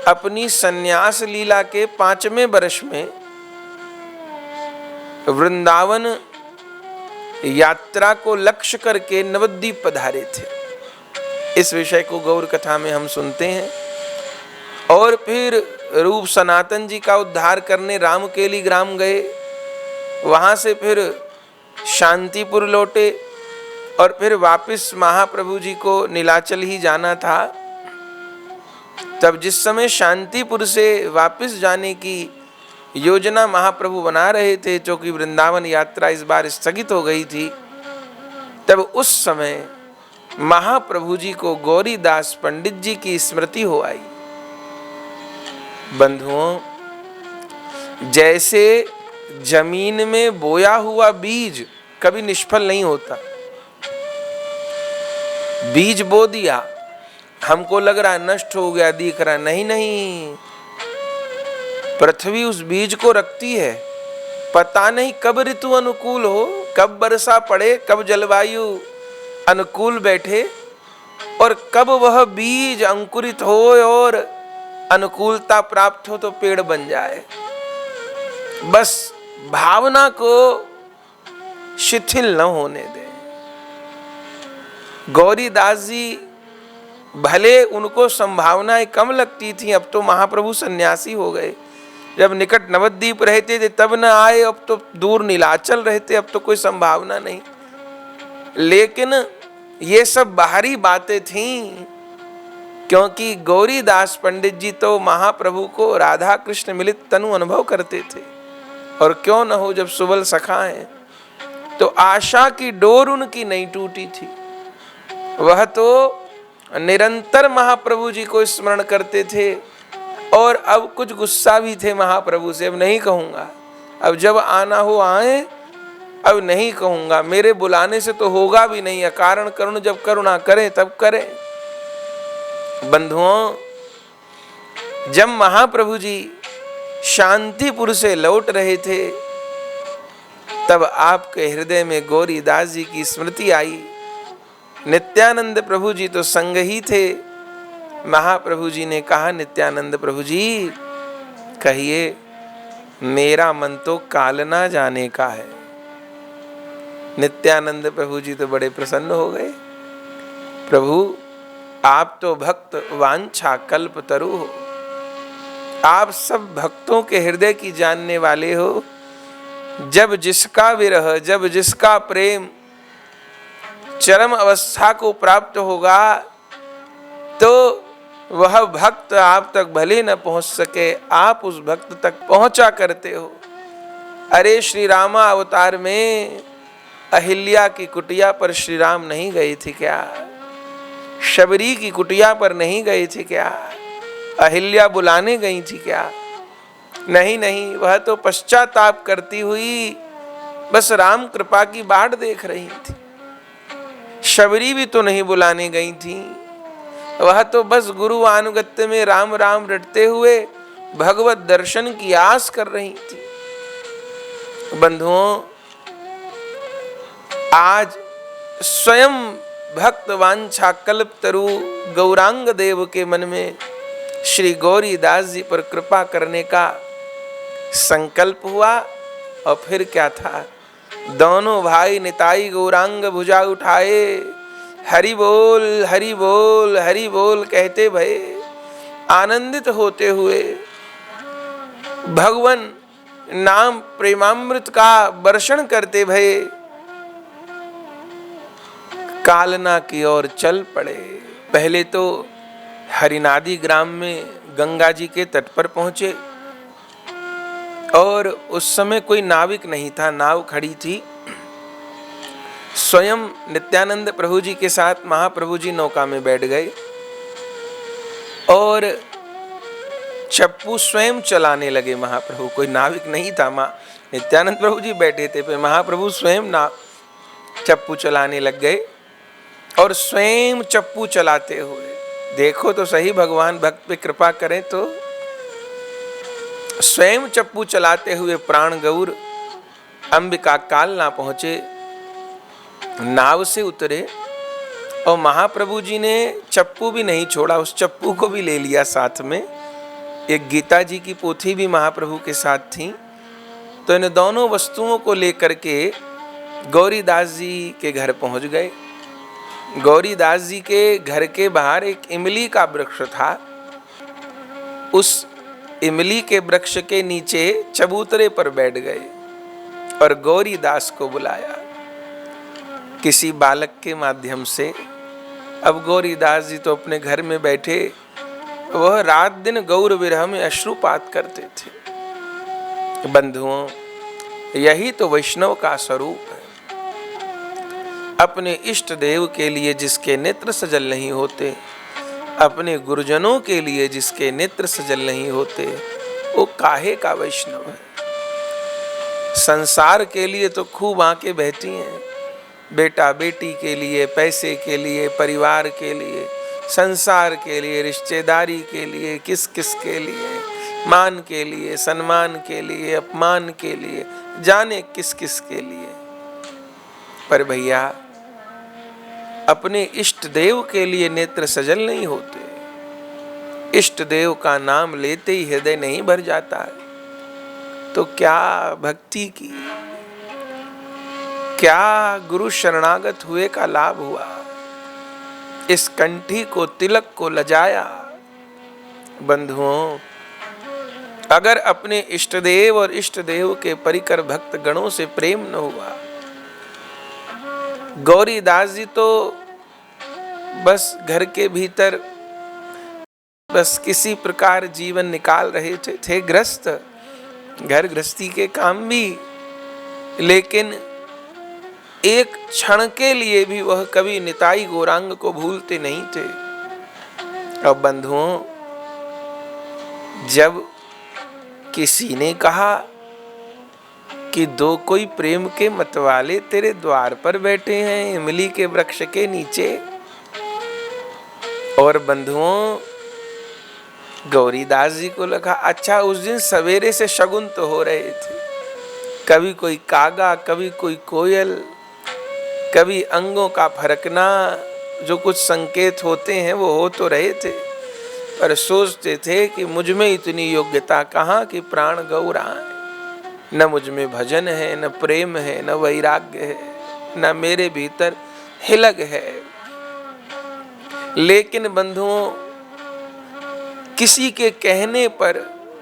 अपनी सन्यास लीला के 5वें वर्ष में वृंदावन यात्रा को लक्ष्य करके नवद्वीप पधारे थे। इस विषय को गौर कथा में हम सुनते हैं। और फिर रूप सनातन जी का उद्धार करने रामकेली ग्राम गए, वहां से फिर शांतिपुर लौटे और फिर वापस महाप्रभु जी को नीलाचल ही जाना था। तब जिस समय शांतिपुर से वापस जाने की योजना महाप्रभु बना रहे थे, क्योंकि वृंदावन यात्रा इस बार स्थगित हो गई थी, तब उस समय महाप्रभु जी को गौरीदास पंडित जी की स्मृति हो आई। बंधुओं, जैसे जमीन में बोया हुआ बीज कभी निष्फल नहीं होता। बीज बो दिया, हमको लग रहा है नष्ट हो गया, दिख रहा, नहीं, पृथ्वी उस बीज को रखती है। पता नहीं कब ऋतु अनुकूल हो, कब वर्षा पड़े, कब जलवायु अनुकूल बैठे और कब वह बीज अंकुरित हो और अनुकूलता प्राप्त हो तो पेड़ बन जाए। बस भावना को शिथिल न होने दें। गौरीदास जी भले उनको संभावनाएं कम लगती थी, अब तो महाप्रभु सन्यासी हो गए। जब निकट नवद्वीप रहते थे तब न आए, अब तो दूर नीलाचल रहते, अब तो कोई संभावना नहीं। लेकिन ये सब बाहरी बातें थीं, क्योंकि गौरीदास पंडित जी तो महाप्रभु को राधा कृष्ण मिलित तनु अनुभव करते थे। और क्यों न हो, जब सुबल सखा हैं तो आशा की डोर उनकी नहीं टूटी थी। वह तो निरंतर महाप्रभु जी को स्मरण करते थे। और अब कुछ गुस्सा भी थे महाप्रभु से, अब नहीं कहूँगा, अब जब आना हो आए, अब नहीं कहूँगा, मेरे बुलाने से तो होगा भी नहीं, अकारण करुण जब करुणा करें तब करें। बंधुओं, जब महाप्रभु जी शांतिपुर से लौट रहे थे तब आपके हृदय में गौरीदास जी की स्मृति आई। नित्यानंद प्रभु जी तो संग ही थे। महाप्रभु जी ने कहा, नित्यानंद प्रभु जी कहिए, मेरा मन तो कालना जाने का है। नित्यानंद प्रभु जी तो बड़े प्रसन्न हो गए। प्रभु, आप तो भक्त वांछा कल्प तरु हो, आप सब भक्तों के हृदय की जानने वाले हो। जब जिसका विरह, जब जिसका प्रेम चरम अवस्था को प्राप्त होगा तो वह भक्त आप तक भले न पहुंच सके, आप उस भक्त तक पहुंचा करते हो। अरे श्री रामा अवतार में अहिल्या की कुटिया पर श्री राम नहीं गए थे क्या? शबरी की कुटिया पर नहीं गए थे क्या? अहिल्या बुलाने गई थी क्या? नहीं, वह तो पश्चाताप करती हुई बस राम कृपा की बाट देख रही थी। शबरी भी तो नहीं बुलाने गई थी, वह तो बस गुरु अनुगत्य में राम राम रटते हुए भगवत दर्शन की आस कर रही थी। बंधुओं, आज स्वयं भक्त वांछा कल्प तरु गौरांग देव के मन में श्री गौरीदास जी पर कृपा करने का संकल्प हुआ। और फिर क्या था, दोनों भाई निताई गौरांग भुजा उठाए, हरि बोल हरि बोल हरि बोल कहते भये आनंदित होते हुए भगवान नाम प्रेमामृत का वर्षण करते भये कालना की ओर चल पड़े। पहले तो हरिनादी ग्राम में गंगा जी के तट पर पहुंचे और उस समय कोई नाविक नहीं था, नाव खड़ी थी। स्वयं नित्यानंद प्रभु जी के साथ महाप्रभु जी नौका में बैठ गए और चप्पू स्वयं चलाने लगे। महाप्रभु, कोई नाविक नहीं था, नित्यानंद प्रभु जी बैठे थे, पर महाप्रभु स्वयं चप्पू चलाने लग गए। और स्वयं चप्पू चलाते हुए, देखो तो सही, भगवान भक्त पे कृपा करें तो स्वयं चप्पू चलाते हुए प्राण गौर अंबिका काल ना पहुंचे, नाव से उतरे और महाप्रभु जी ने चप्पू भी नहीं छोड़ा, उस चप्पू को भी ले लिया साथ में। एक गीता जी की पोथी भी महाप्रभु के साथ थी। तो इन दोनों वस्तुओं को लेकर के गौरीदास जी के घर पहुंच गए। गौरीदास जी के घर के बाहर एक इमली का वृक्ष था। उस इमली के वृक्ष के नीचे चबूतरे पर बैठ गए और गौरीदास को बुलाया किसी बालक के माध्यम से। अब गौरीदास जी तो अपने घर में बैठे, वह रात दिन गौर विरह में अश्रुपात करते थे। बंधुओं, यही तो वैष्णव का स्वरूप है। अपने इष्ट देव के लिए जिसके नेत्र सजल नहीं होते, अपने गुरुजनों के लिए जिसके नेत्र सजल नहीं होते, वो काहे का वैष्णव है। संसार के लिए तो खूब आंखें बहती हैं, बेटा बेटी के लिए, पैसे के लिए, परिवार के लिए, संसार के लिए, रिश्तेदारी के लिए, किस किस के लिए, मान के लिए, सम्मान के लिए, अपमान के लिए, जाने किस किस के लिए। पर भैया, अपने इष्ट देव के लिए नेत्र सजल नहीं होते। इष्ट देव का नाम लेते ही हृदय नहीं भर जाता है, तो क्या भक्ति की, क्या गुरु शरणागत हुए का लाभ हुआ। इस कंठी को, तिलक को लजाया। बंधुओं, अगर अपने इष्ट देव और इष्ट देव के परिकर भक्त गणों से प्रेम न हुआ, गौरीदास जी तो बस घर के भीतर बस किसी प्रकार जीवन निकाल रहे थे ग्रस्त, घर गृहस्थी के काम भी, लेकिन एक क्षण के लिए भी वह कभी निताई गौरांग को भूलते नहीं थे। अब बंधुओं, जब किसी ने कहा कि दो कोई प्रेम के मतवाले तेरे द्वार पर बैठे हैं इमली के वृक्ष के नीचे, और बंधुओं, गौरीदास जी को लगा अच्छा उस दिन सवेरे से शगुन तो हो रहे थे, कभी कोई कागा, कभी कोई कोयल, कभी अंगों का फरकना, जो कुछ संकेत होते हैं वो हो तो रहे थे, पर सोचते थे कि मुझ में इतनी योग्यता कहाँ कि प्राण गौर आए। न मुझ में भजन है, न प्रेम है, न वैराग्य है, न मेरे भीतर हिलक है। लेकिन बंधुओं, किसी के कहने पर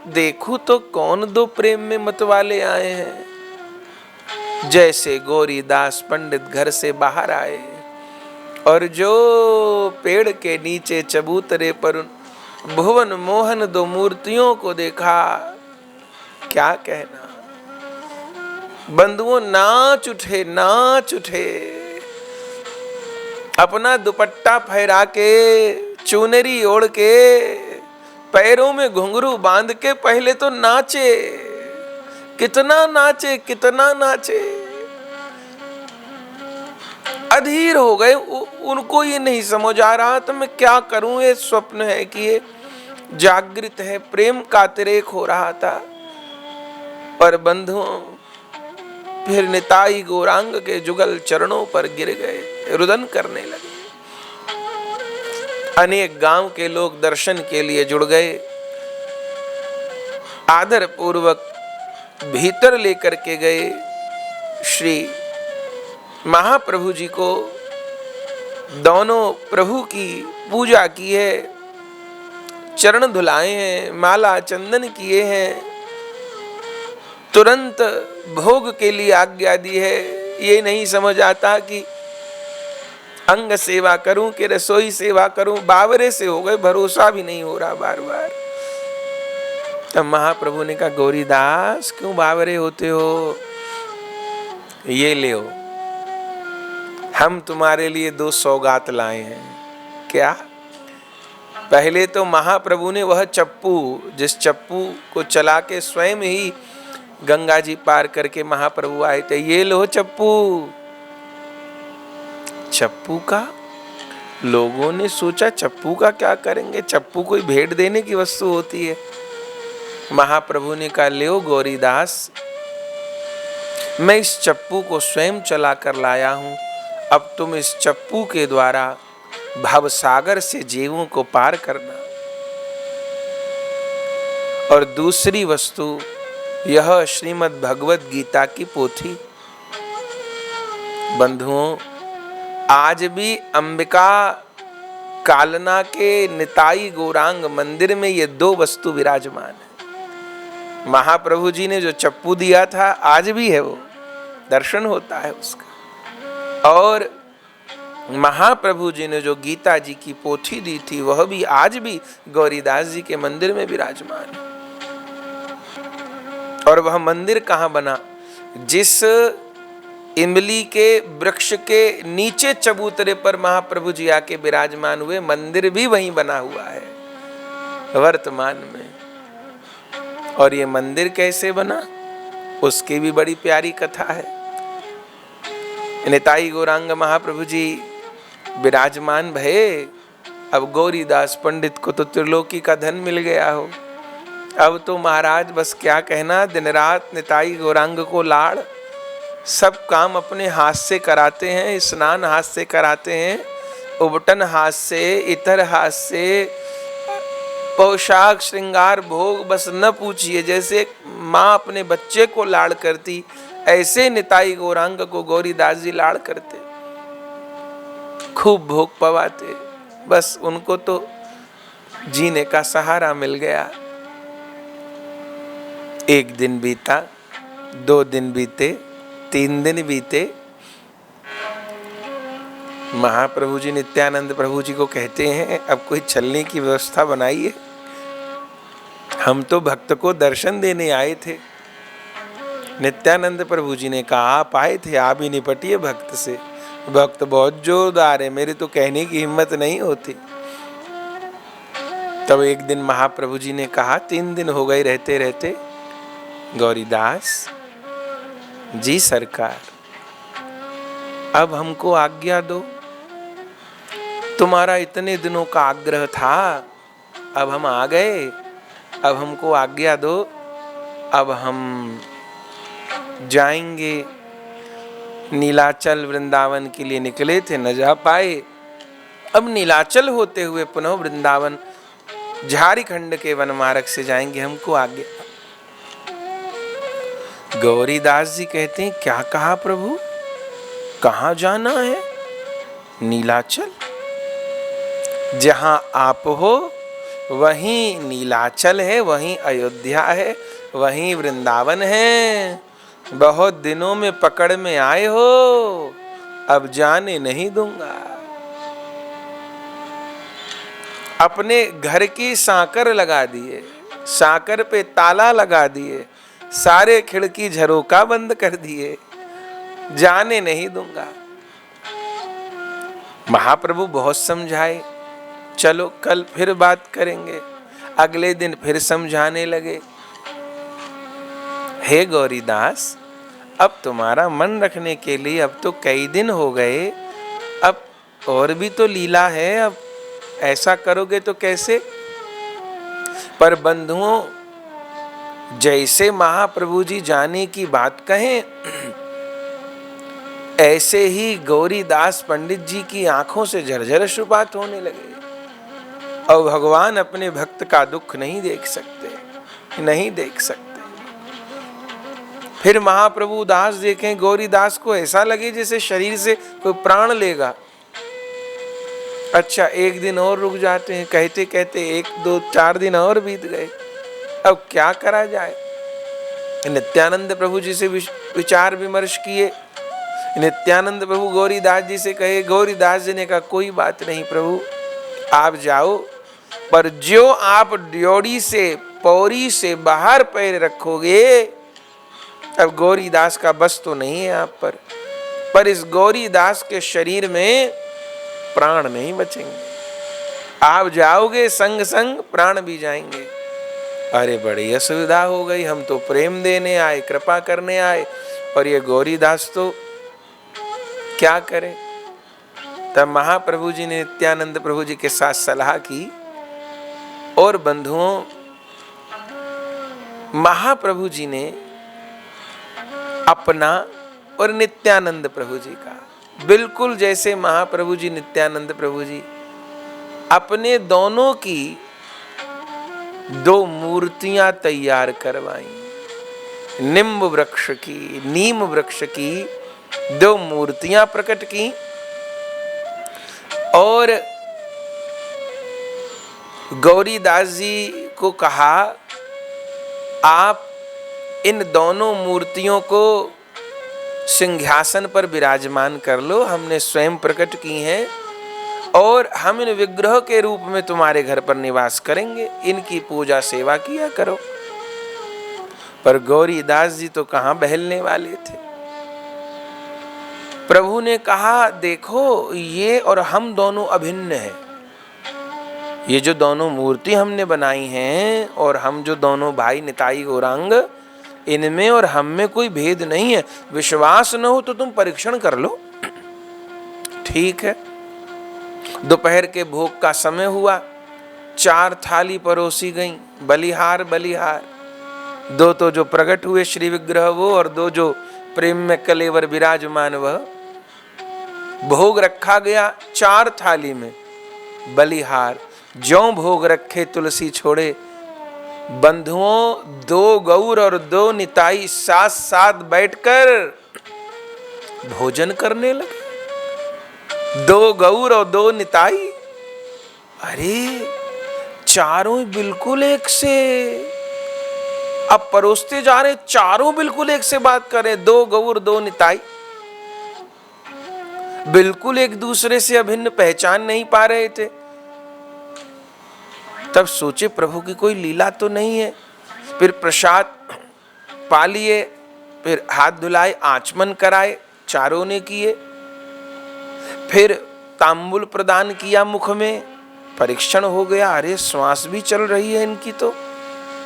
देखूं तो कौन दो प्रेम में मतवाले आए हैं। जैसे गौरीदास पंडित घर से बाहर आए और जो पेड़ के नीचे चबूतरे पर भुवन मोहन दो मूर्तियों को देखा, क्या कहना। बंधुओं, नाच उठे, नाच उठे। अपना दुपट्टा फहरा के, चुनरी ओढ़ के, पैरों में घुंघरू बांध के पहले तो नाचे। कितना नाचे, कितना नाचे। अधीर हो गए। उनको ये नहीं समझ आ रहा तो मैं क्या करूं, ये स्वप्न है कि ये जागृत है। प्रेम का अतिरेक हो रहा था। पर बंधुओं, फिर निताई गौरांग के जुगल चरणों पर गिर गए, रुदन करने लगे। अनेक गांव के लोग दर्शन के लिए जुड़ गए। आदर पूर्वक भीतर लेकर के गए। श्री महाप्रभु जी को, दोनों प्रभु की पूजा की है, चरण धुलाए हैं, माला चंदन किए हैं, तुरंत भोग के लिए आज्ञा दी है। ये नहीं समझ आता कि अंग सेवा करूं कि रसोई सेवा करूं। बावरे से हो गए, भरोसा भी नहीं हो रहा बार बार। तब महाप्रभु ने कहा, गौरीदास क्यों बावरे होते हो, ये ले, हम तुम्हारे लिए 2 सौगात लाए हैं। क्या? पहले तो महाप्रभु ने वह चप्पू, जिस चप्पू को चला के स्वयं ही गंगा जी पार करके महाप्रभु आए थे, ये लो चप्पू। चप्पू का लोगों ने सोचा चप्पू का क्या करेंगे, चप्पू कोई भेंट देने की वस्तु होती है। महाप्रभु ने कहा, ले गौरीदास, मैं इस चप्पू को स्वयं चला कर लाया हूं। अब तुम इस चप्पू के द्वारा भवसागर से जीवों को पार करना। और दूसरी वस्तु, यह श्रीमद् भगवत गीता की पोथी, बंधुओं, आज भी अंबिका कालना के निताई गौरांग मंदिर में ये दो वस्तु विराजमान है। महाप्रभु जी ने जो चप्पू दिया था आज भी है, वो दर्शन होता है उसका। और महाप्रभु जी ने जो गीता जी की पोथी दी थी वह भी आज भी गौरीदास जी के मंदिर में विराजमान है। और वह मंदिर कहाँ बना? जिस इमली के वृक्ष के नीचे चबूतरे पर महाप्रभु जी आके विराजमान हुए, मंदिर भी वहीं बना हुआ है वर्तमान में। और ये मंदिर कैसे बना, उसकी भी बड़ी प्यारी कथा है। निताई गौरांग महाप्रभु जी विराजमान भये। अब गौरीदास पंडित को तो त्रिलोकी का धन मिल गया हो। अब तो महाराज बस क्या कहना, दिन रात निताई गौरांग को लाड़, सब काम अपने हाथ से कराते हैं। स्नान हाथ से कराते हैं, उबटन हाथ से, इतर हाथ से, पोशाक श्रृंगार भोग बस न पूछिए। जैसे माँ अपने बच्चे को लाड़ करती, ऐसे निताई गौरांग को गौरीदास जी लाड़ करते, खूब भोग पवाते। बस उनको तो जीने का सहारा मिल गया। एक दिन बीता, 2 दिन बीते, 3 दिन बीते। महाप्रभु जी नित्यानंद प्रभु जी को कहते हैं, अब कोई चलने की व्यवस्था बनाइए, हम तो भक्त को दर्शन देने आए थे। नित्यानंद प्रभु जी ने कहा, आप आए थे, आप ही निपटिए भक्त से, भक्त बहुत जोरदार है, मेरे तो कहने की हिम्मत नहीं होती। तब एक दिन महाप्रभु जी ने कहा, 3 दिन हो गए रहते रहते, गौरीदास जी सरकार, अब हमको आज्ञा दो, तुम्हारा इतने दिनों का आग्रह था, अब हम आ गए, अब हमको आज्ञा दो, अब हम जाएंगे। नीलाचल वृंदावन के लिए निकले थे, न जा पाए। अब नीलाचल होते हुए पुनः वृंदावन झारखंड के वनमार्ग से जाएंगे, हमको आज्ञा। गौरीदास जी कहते हैं, क्या कहा प्रभु, कहाँ जाना है? नीलाचल? जहां आप हो वहीं नीलाचल है, वहीं अयोध्या है, वहीं वृंदावन है। बहुत दिनों में पकड़ में आए हो, अब जाने नहीं दूंगा। अपने घर की सांकर लगा दिए, सांकर पे ताला लगा दिए, सारे खिड़की झरोका बंद कर दिए, जाने नहीं दूंगा। महाप्रभु बहुत समझाए, चलो कल फिर बात करेंगे। अगले दिन फिर समझाने लगे, हे गौरीदास, अब तुम्हारा मन रखने के लिए अब तो कई दिन हो गए, अब और भी तो लीला है, अब ऐसा करोगे तो कैसे? पर बंधुओं, जैसे महाप्रभु जी जाने की बात कहें, ऐसे ही गौरीदास पंडित जी की आंखों से झरझर अश्रुपात होने लगे। और भगवान अपने भक्त का दुख नहीं देख सकते, नहीं देख सकते। फिर महाप्रभु उदास देखें, गौरीदास को ऐसा लगे जैसे शरीर से कोई प्राण लेगा। अच्छा, एक दिन और रुक जाते हैं, कहते कहते 1, 2, 4 दिन और बीत गए। अब क्या करा जाए? नित्यानंद प्रभु जी से विचार विमर्श किए। नित्यानंद प्रभु गौरीदास जी से कहे, गौरीदास जी ने कहा, कोई बात नहीं प्रभु, आप जाओ, पर जो आप ड्योढ़ी से, पौरी से बाहर पैर रखोगे, अब गौरीदास का बस तो नहीं है आप पर इस गौरीदास के शरीर में प्राण नहीं बचेंगे। आप जाओगे संग संग प्राण भी जाएंगे। अरे बड़ी असुविधा हो गई, हम तो प्रेम देने आए, कृपा करने आए, और ये गौरीदास तो क्या करें? तब महाप्रभु जी ने नित्यानंद प्रभु जी के साथ सलाह की। और बंधुओं, महाप्रभु जी ने अपना और नित्यानंद प्रभु जी का, बिल्कुल जैसे महाप्रभु जी नित्यानंद प्रभु जी अपने दोनों की 2 मूर्तियां तैयार करवाई। नीम वृक्ष की दो मूर्तियां प्रकट की और गौरीदास जी को कहा, आप इन दोनों मूर्तियों को सिंहासन पर विराजमान कर लो, हमने स्वयं प्रकट की हैं और हम इन विग्रह के रूप में तुम्हारे घर पर निवास करेंगे, इनकी पूजा सेवा किया करो। पर गौरीदास जी तो कहां बहलने वाले थे। प्रभु ने कहा, देखो ये और हम दोनों अभिन्न हैं। ये जो दोनों मूर्ति हमने बनाई हैं और हम जो दोनों भाई निताई गौरांग, इनमें और हम में कोई भेद नहीं है। विश्वास न हो तो तुम परीक्षण कर लो। ठीक है। दोपहर के भोग का समय हुआ, 4 थाली परोसी गईं, बलिहार बलिहार। 2 तो जो प्रकट हुए श्री विग्रह वो, और 2 जो प्रेम में कलेवर विराजमान वह। भोग रखा गया 4 थाली में बलिहार। ज्यों भोग रखे तुलसी छोड़े। बंधुओं 2 गौर और 2 निताई साथ साथ बैठकर भोजन करने लगे। 2 गौर और 2 निताई, अरे चारों बिल्कुल एक से। अब परोसते जा रहे, चारों बिल्कुल एक से बात कर रहे। 2 गौर 2 निताई बिल्कुल एक दूसरे से अभिन्न, पहचान नहीं पा रहे थे। तब सोचे प्रभु की कोई लीला तो नहीं है। फिर प्रसाद पा लिए, फिर हाथ धुलाए, आचमन कराए, चारों ने किए। फिर तांबुल प्रदान किया मुख में, परीक्षण हो गया, अरे श्वास भी चल रही है इनकी, तो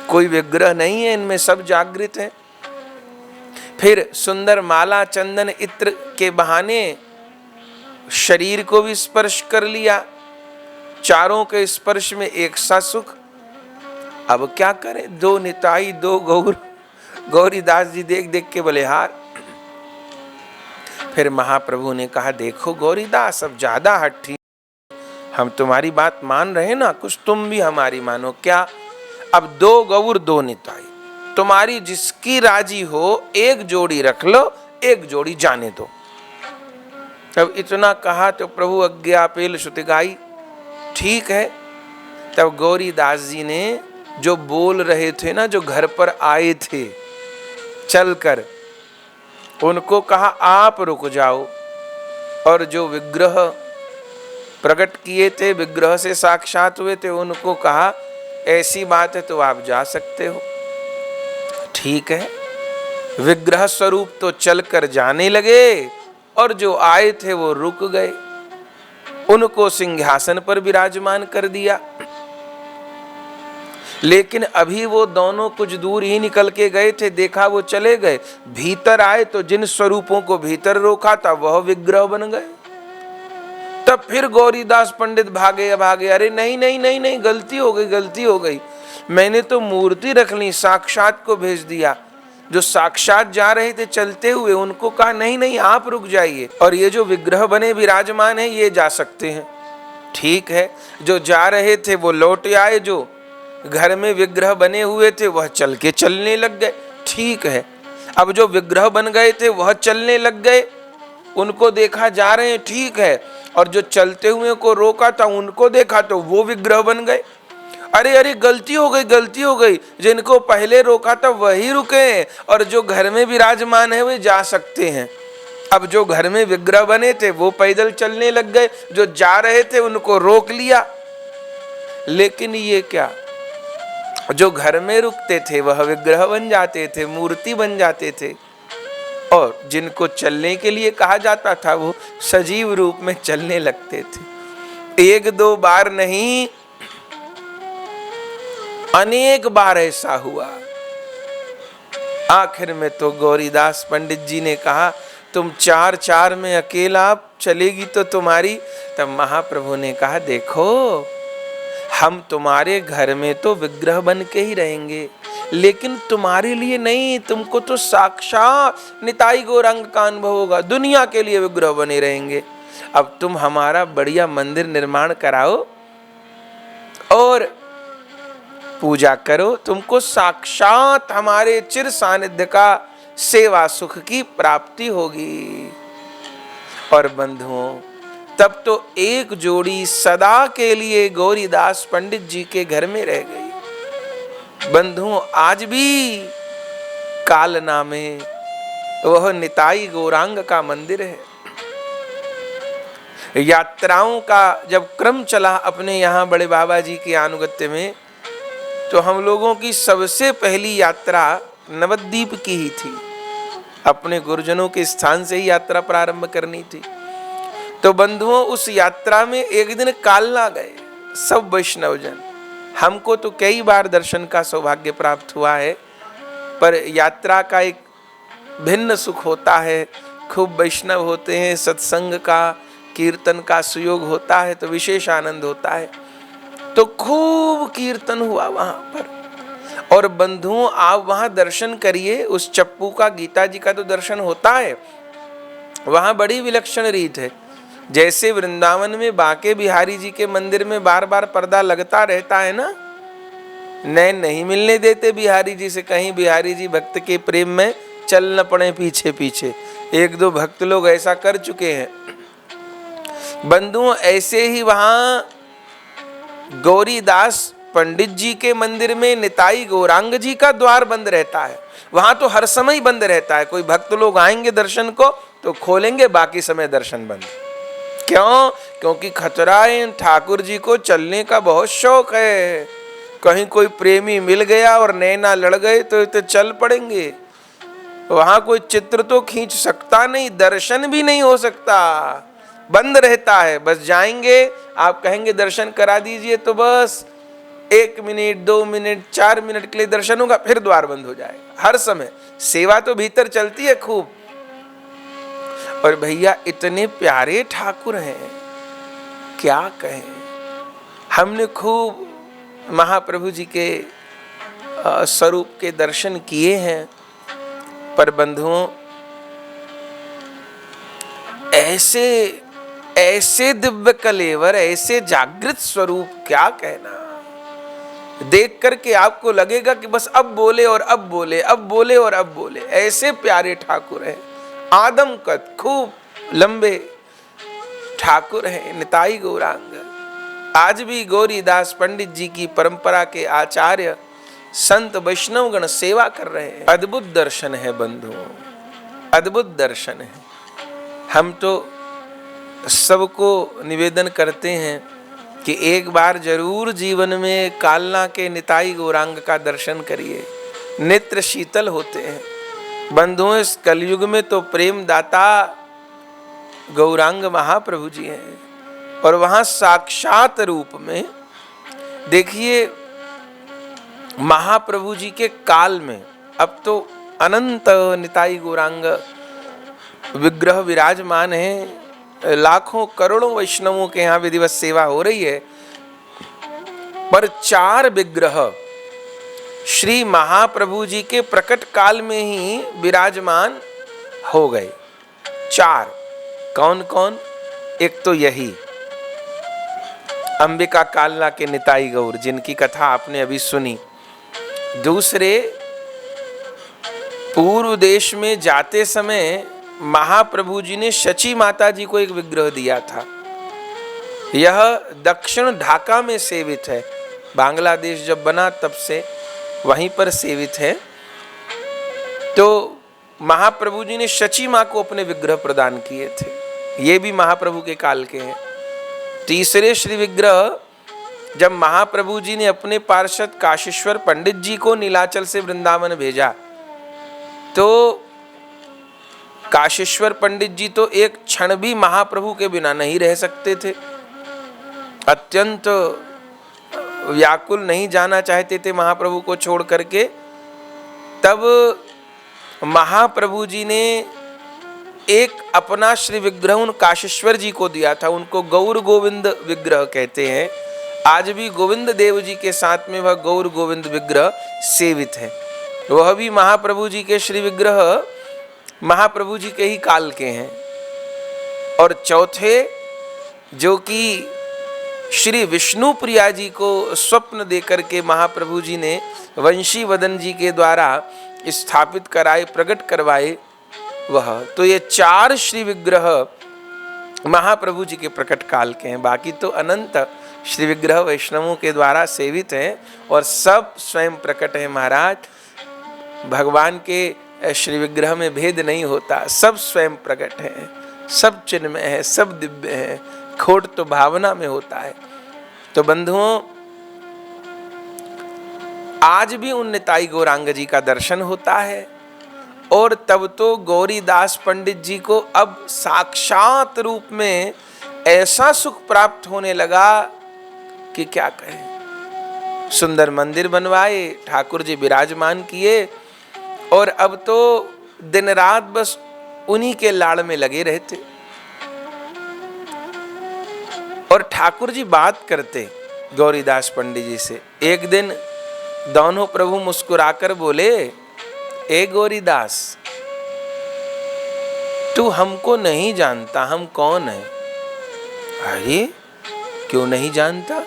कोई विग्रह नहीं है इनमें, सब जागृत हैं। फिर सुंदर माला चंदन इत्र के बहाने शरीर को भी स्पर्श कर लिया। चारों के स्पर्श में एक सा सुख। अब क्या करें, 2 निताई 2 गौर। गौरीदास जी देख देख के बलिहार। फिर महाप्रभु ने कहा, देखो गौरीदास, अब ज्यादा हठी, हम तुम्हारी बात मान रहे ना, कुछ तुम भी हमारी मानो। क्या? अब 2 गौर 2 निताई, तुम्हारी जिसकी राजी हो, एक जोड़ी रख लो, एक जोड़ी जाने दो। तब इतना कहा तो प्रभु आज्ञा पेल श्रुति गाई। ठीक है। तब गौरीदास जी ने जो बोल रहे थे ना, जो घर पर आए थे चलकर, उनको कहा आप रुक जाओ। और जो विग्रह प्रकट किए थे, विग्रह से साक्षात हुए थे, उनको कहा ऐसी बात है तो आप जा सकते हो। ठीक है। विग्रह स्वरूप तो चलकर जाने लगे और जो आए थे वो रुक गए। उनको सिंहासन पर विराजमान कर दिया। लेकिन अभी वो दोनों कुछ दूर ही निकल के गए थे, देखा वो चले गए। भीतर आए तो जिन स्वरूपों को भीतर रोका था वह विग्रह बन गए। तब फिर गौरीदास पंडित भागे भागे, अरे नहीं नहीं नहीं नहीं, गलती हो गई, गलती हो गई। मैंने तो मूर्ति रख ली, साक्षात को भेज दिया। जो साक्षात जा रहे थे चलते हुए, उनको कहा नहीं नहीं आप रुक जाइए, और ये जो विग्रह बने विराजमान है ये जा सकते हैं। ठीक है। जो जा रहे थे वो लौट आए, जो घर में विग्रह बने हुए थे वह चल के चलने लग गए। ठीक है। अब जो विग्रह बन गए थे वह चलने लग गए, उनको देखा जा रहे हैं। ठीक है। और जो चलते हुए को रोका था उनको देखा तो वो विग्रह बन गए। अरे अरे गलती हो गई, गलती हो गई, जिनको पहले रोका था वही रुके, और जो घर में विराजमान है वे जा सकते हैं। अब जो घर में विग्रह बने थे वो पैदल चलने लग गए, जो जा रहे थे उनको रोक लिया। लेकिन ये क्या, जो घर में रुकते थे वह विग्रह बन जाते थे, मूर्ति बन जाते थे, और जिनको चलने के लिए कहा जाता था वो सजीव रूप में चलने लगते थे। 1-2 बार नहीं, अनेक बार ऐसा हुआ। आखिर में तो गौरीदास पंडित जी ने कहा, तुम 4-4 में अकेला चलेगी तो तुम्हारी। तब महाप्रभु ने कहा, देखो हम तुम्हारे घर में तो विग्रह बन के ही रहेंगे, लेकिन तुम्हारे लिए नहीं, तुमको तो साक्षात निताई गौरांग का अनुभव होगा। दुनिया के लिए विग्रह बने रहेंगे। अब तुम हमारा बढ़िया मंदिर निर्माण कराओ और पूजा करो, तुमको साक्षात हमारे चिर सानिध्य का सेवा सुख की प्राप्ति होगी। और बंधुओं, तब तो एक जोड़ी सदा के लिए गौरीदास पंडित जी के घर में रह गई। बंधुओं, आज भी कालना में वह निताई गौरांग का मंदिर है। यात्राओं का जब क्रम चला अपने यहाँ बड़े बाबा जी के अनुगत्य में, तो हम लोगों की सबसे पहली यात्रा नवद्वीप की ही थी। अपने गुरुजनों के स्थान से ही यात्रा प्रारंभ करनी थी। तो बंधुओं, उस यात्रा में एक दिन कालना गए सब वैष्णवजन। हमको तो कई बार दर्शन का सौभाग्य प्राप्त हुआ है, पर यात्रा का एक भिन्न सुख होता है। खूब वैष्णव होते हैं, सत्संग का कीर्तन का सुयोग होता है, तो विशेष आनंद होता है। तो खूब कीर्तन हुआ वहां पर। और बंधुओं, आप वहां दर्शन करिए, उस चप्पू का, गीता जी का तो दर्शन होता है। वहां बड़ी विलक्षण रीत है। जैसे वृंदावन में बांके बिहारी जी के मंदिर में बार बार पर्दा लगता रहता है ना, नैन नहीं मिलने देते बिहारी जी से, कहीं बिहारी जी भक्त के प्रेम में चल न पड़े पीछे पीछे। एक दो भक्त लोग ऐसा कर चुके हैं। बंधुओं, ऐसे ही वहां गौरीदास पंडित जी के मंदिर में निताई गौरांग जी का द्वार बंद रहता है। वहां तो हर समय बंद रहता है। कोई भक्त लोग आएंगे दर्शन को तो खोलेंगे, बाकी समय दर्शन बंद। क्यों? क्योंकि खतरा है, ठाकुर जी को चलने का बहुत शौक है। कहीं कोई प्रेमी मिल गया और नैना लड़ गए तो चल पड़ेंगे। वहां कोई चित्र तो खींच सकता नहीं, दर्शन भी नहीं हो सकता, बंद रहता है। बस जाएंगे, आप कहेंगे दर्शन करा दीजिए, तो बस 1 मिनट 2 मिनट 4 मिनट के लिए दर्शन होगा, फिर द्वार बंद हो जाएगा। हर समय सेवा तो भीतर चलती है खूब। और भैया, इतने प्यारे ठाकुर हैं, क्या कहें। हमने खूब महाप्रभु जी के स्वरूप के दर्शन किए हैं, पर बंधुओं, ऐसे दिव्य कलेवर, ऐसे जागृत स्वरूप, क्या कहना। देख करके आपको लगेगा कि बस अब बोले और अब बोले, अब बोले और अब बोले। ऐसे प्यारे ठाकुर हैं, आदम कद, खूब लंबे ठाकुर हैं निताई गौरांग। आज भी गौरीदास पंडित जी की परंपरा के आचार्य संत वैष्णवगण सेवा कर रहे हैं। अद्भुत दर्शन है बंधुओं, अद्भुत दर्शन है। हम तो सबको निवेदन करते हैं कि एक बार जरूर जीवन में कालना के निताई गौरांग का दर्शन करिए। नेत्र शीतल होते हैं बंधुओं। इस कलयुग में तो प्रेम दाता गौरांग महाप्रभु जी हैं, और वहां साक्षात रूप में देखिए, महाप्रभु जी के काल में अब तो अनंत निताई गौरांग विग्रह विराजमान हैं। लाखों करोड़ों वैष्णवों के यहाँ विधिवत सेवा हो रही है, पर 4 विग्रह श्री महाप्रभु जी के प्रकट काल में ही विराजमान हो गए। 4 कौन कौन? एक तो यही अंबिका कालना के निताई गौर, जिनकी कथा आपने अभी सुनी। दूसरे, पूर्व देश में जाते समय महाप्रभु जी ने शची माता जी को एक विग्रह दिया था। यह दक्षिण ढाका में सेवित है। बांग्लादेश जब बना तब से वहीं पर सेवित है। तो महाप्रभु जी ने शची मां को अपने विग्रह प्रदान किए थे। ये भी महाप्रभु के काल के हैं। तीसरे श्री विग्रह, जब महाप्रभु जी ने अपने पार्षद काशीश्वर पंडित जी को नीलाचल से वृंदावन भेजा, तो काशीश्वर पंडित जी तो एक क्षण भी महाप्रभु के बिना नहीं रह सकते थे। अत्यंत व्याकुल, नहीं जाना चाहते थे महाप्रभु को छोड़ करके। तब महाप्रभु जी ने एक अपना श्री विग्रह उन काशीश्वर जी को दिया था। उनको गौर गोविंद विग्रह कहते हैं। आज भी गोविंद देव जी के साथ में वह गौर गोविंद विग्रह सेवित है। वह भी महाप्रभु जी के श्री विग्रह महाप्रभु जी के ही काल के हैं। और चौथे, जो कि श्री विष्णु प्रिया जी को स्वप्न देकर के महाप्रभु जी ने वंशी वदन जी के द्वारा स्थापित कराए, प्रकट करवाए, वह तो ये 4 श्री विग्रह महाप्रभु जी के प्रकट काल के हैं, बाकी तो अनंत श्री विग्रह वैष्णवों के द्वारा सेवित हैं और सब स्वयं प्रकट है महाराज। भगवान के श्री विग्रह में भेद नहीं होता, सब स्वयं प्रकट है, सब चिन्मय है, सब दिव्य है, खोट तो भावना में होता है। तो बंधुओं, आज भी उन निताई गौरांग जी का दर्शन होता है और तब तो गौरीदास पंडित जी को अब साक्षात रूप में ऐसा सुख प्राप्त होने लगा कि क्या कहें। सुंदर मंदिर बनवाए, ठाकुर जी विराजमान किए और अब तो दिन रात बस उन्हीं के लाड़ में लगे रहते। और ठाकुर जी बात करते गौरीदास पंडित जी से। एक दिन दोनों प्रभु मुस्कुराकर बोले, ए गौरीदास, तू हमको नहीं जानता, हम कौन है? अरे क्यों नहीं जानता?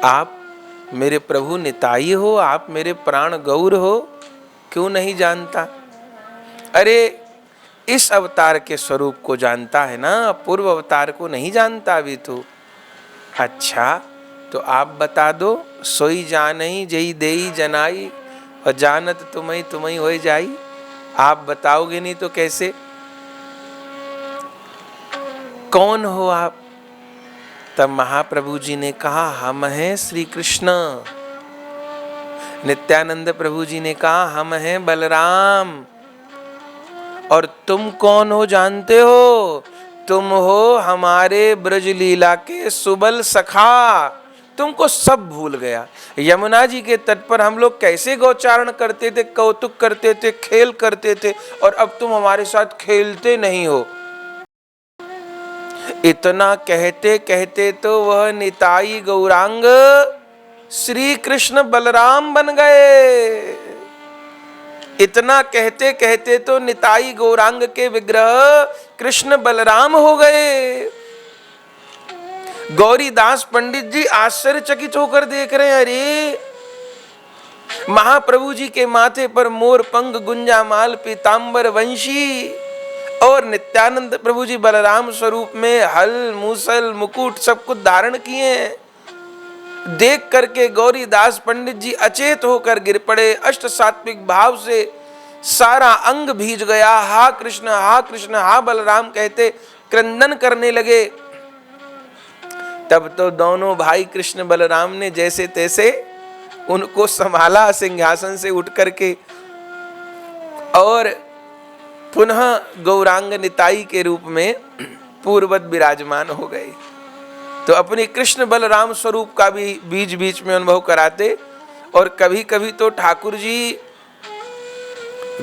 आप मेरे प्रभु निताई हो, आप मेरे प्राण गौर हो, क्यों नहीं जानता? अरे इस अवतार के स्वरूप को जानता है ना, पूर्व अवतार को नहीं जानता अभी तो। अच्छा तो आप बता दो, सोई जानई जई देई जनाई और जानत तुम्हें तुम्हें हो जाई। आप बताओगे नहीं तो कैसे? कौन हो आप? तब महाप्रभु जी ने कहा, हम हैं श्री कृष्ण। नित्यानंद प्रभु जी ने कहा, हम हैं बलराम। और तुम कौन हो जानते हो? तुम हो हमारे ब्रज लीला के सुबल सखा। तुमको सब भूल गया। यमुना जी के तट पर हम लोग कैसे गौचारण करते थे, कौतुक करते थे, खेल करते थे, और अब तुम हमारे साथ खेलते नहीं हो। इतना कहते कहते तो वह निताई गौरांग श्री कृष्ण बलराम बन गए। इतना कहते कहते तो निताई गौरांग के विग्रह कृष्ण बलराम हो गए। गौरीदास पंडित जी आश्चर्यचकित होकर देख रहे हैं, अरे महाप्रभु जी के माथे पर मोर पंख, गुंजामाल, पीतांबर वंशी, और नित्यानंद प्रभु जी बलराम स्वरूप में हल, मूसल, मुकुट सब कुछ धारण किए हैं। देख करके गौरीदास पंडित जी अचेत होकर गिर पड़े। अष्ट सात्विक भाव से सारा अंग भीज गया। हा कृष्ण, हा कृष्ण, हा बलराम कहते क्रंदन करने लगे। तब तो दोनों भाई कृष्ण बलराम ने जैसे तैसे उनको संभाला सिंहासन से उठ करके और पुनः गौरांग निताई के रूप में पूर्ववत विराजमान हो गए। तो अपनी कृष्ण बलराम स्वरूप का भी बीच बीच में अनुभव कराते। और कभी कभी तो ठाकुर जी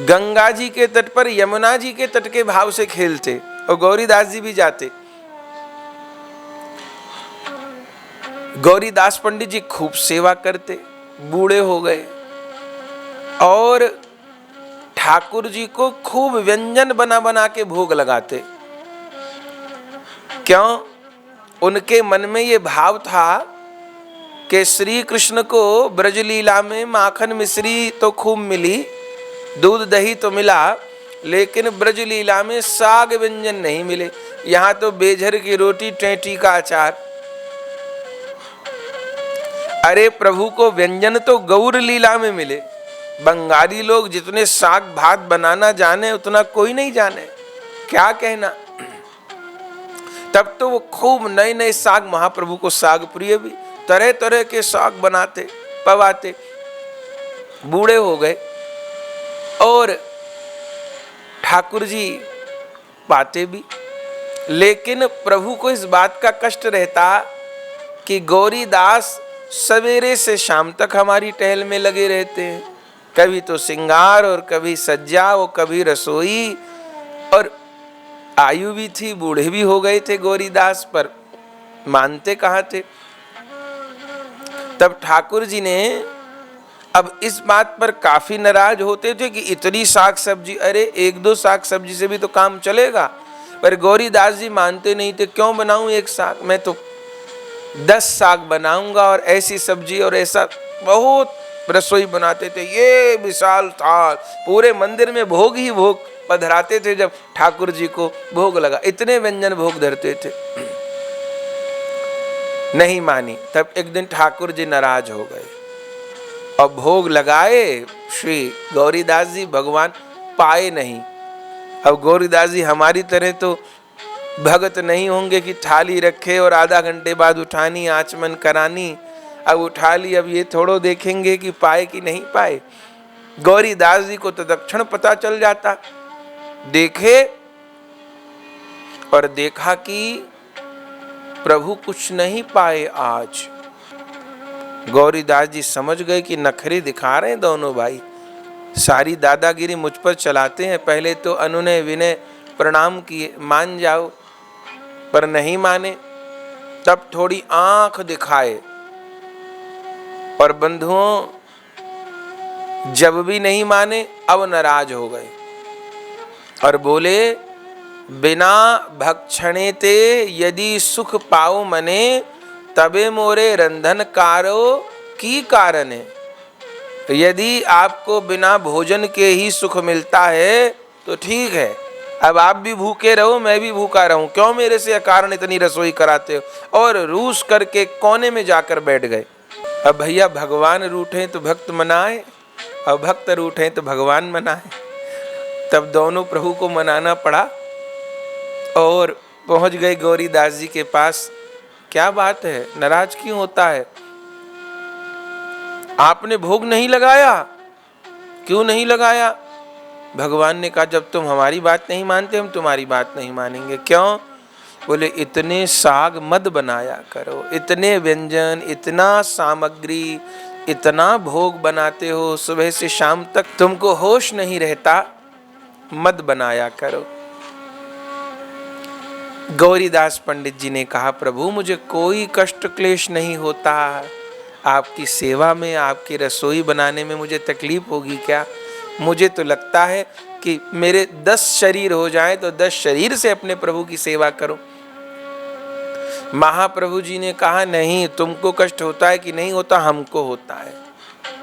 गंगा जी के तट पर यमुना जी के तट के भाव से खेलते और गौरीदास जी भी जाते। गौरीदास पंडित जी खूब सेवा करते, बूढ़े हो गए, और ठाकुर जी को खूब व्यंजन बना बना के भोग लगाते। क्यों? उनके मन में ये भाव था कि श्री कृष्ण को ब्रजलीला में माखन मिश्री तो खूब मिली, दूध दही तो मिला, लेकिन ब्रजलीला में साग व्यंजन नहीं मिले। यहाँ तो बेझर की रोटी, टेंटी का अचार। अरे प्रभु को व्यंजन तो गौर लीला में मिले। बंगाली लोग जितने साग भात बनाना जाने उतना कोई नहीं जाने, क्या कहना। तब तो वो खूब नए नए साग, महाप्रभु को साग प्रिय भी, तरह तरह के साग बनाते पवाते। बूढ़े हो गए और ठाकुर जी पाते भी, लेकिन प्रभु को इस बात का कष्ट रहता कि गौरीदास सवेरे से शाम तक हमारी टहल में लगे रहते हैं। कभी तो सिंगार और कभी सज्जा, वो कभी रसोई, और आयु भी थी, बूढ़े भी हो गए थे गौरीदास, पर मानते कहाँ थे। तब ठाकुर जी ने अब इस बात पर काफी नाराज होते थे कि इतनी साग सब्जी, अरे एक दो साग सब्जी से भी तो काम चलेगा, पर गौरीदास जी मानते नहीं थे। क्यों बनाऊं एक साग, मैं तो 10 साग बनाऊंगा, और ऐसी सब्जी और ऐसा बहुत रसोई बनाते थे। ये विशाल थाल, पूरे मंदिर में भोग ही भोग पधराते थे जब ठाकुर जी को भोग लगा, इतने व्यंजन भोग धरते थे। नहीं मानी, तब एक दिन ठाकुर जी नाराज हो गए और भोग लगाए, श्री गौरीदास जी भगवान पाए नहीं। अब गौरीदास जी हमारी तरह तो भगत नहीं होंगे कि थाली रखे और आधा घंटे बाद उठानी, आचमन करानी। अब उठा ली, अब ये थोड़ो देखेंगे कि पाए कि नहीं पाए। गौरीदास जी को तो तत्क्षण पता चल जाता। देखे और देखा कि प्रभु कुछ नहीं पाए आज। गौरीदास जी समझ गए कि नखरे दिखा रहे हैं दोनों भाई, सारी दादागिरी मुझ पर चलाते हैं। पहले तो अनुनय विनय प्रणाम किए, मान जाओ, पर नहीं माने। तब थोड़ी आंख दिखाए और बंधुओं जब भी नहीं माने अब नाराज हो गए और बोले, बिना भक्षणे ते यदि सुख पाओ मने, तबे मोरे रंधन कारो की कारण है। यदि आपको बिना भोजन के ही सुख मिलता है तो ठीक है, अब आप भी भूखे रहो, मैं भी भूखा रहूं, क्यों मेरे से अकारण इतनी रसोई कराते हो। और रूस करके कोने में जाकर बैठ गए। अब भैया भगवान रूठे तो भक्त मनाए और भक्त रूठे तो भगवान मनाए। तब दोनों प्रभु को मनाना पड़ा और पहुंच गए गौरीदास जी के पास। क्या बात है, नाराज क्यों होता है? आपने भोग नहीं लगाया, क्यों नहीं लगाया? भगवान ने कहा, जब तुम हमारी बात नहीं मानते हम तुम्हारी बात नहीं मानेंगे। क्यों? बोले, इतने साग मत बनाया करो, इतने व्यंजन, इतना सामग्री, इतना भोग बनाते हो, सुबह से शाम तक तुमको होश नहीं रहता, मत बनाया करो। गौरीदास पंडित जी ने कहा, प्रभु मुझे कोई कष्ट क्लेश नहीं होता, आपकी सेवा में, आपकी रसोई बनाने में मुझे तकलीफ होगी क्या? मुझे तो लगता है कि मेरे 10 शरीर हो जाएं तो 10 शरीर से अपने प्रभु की सेवा करो। महाप्रभु जी ने कहा, नहीं, तुमको कष्ट होता है कि नहीं होता, हमको होता है।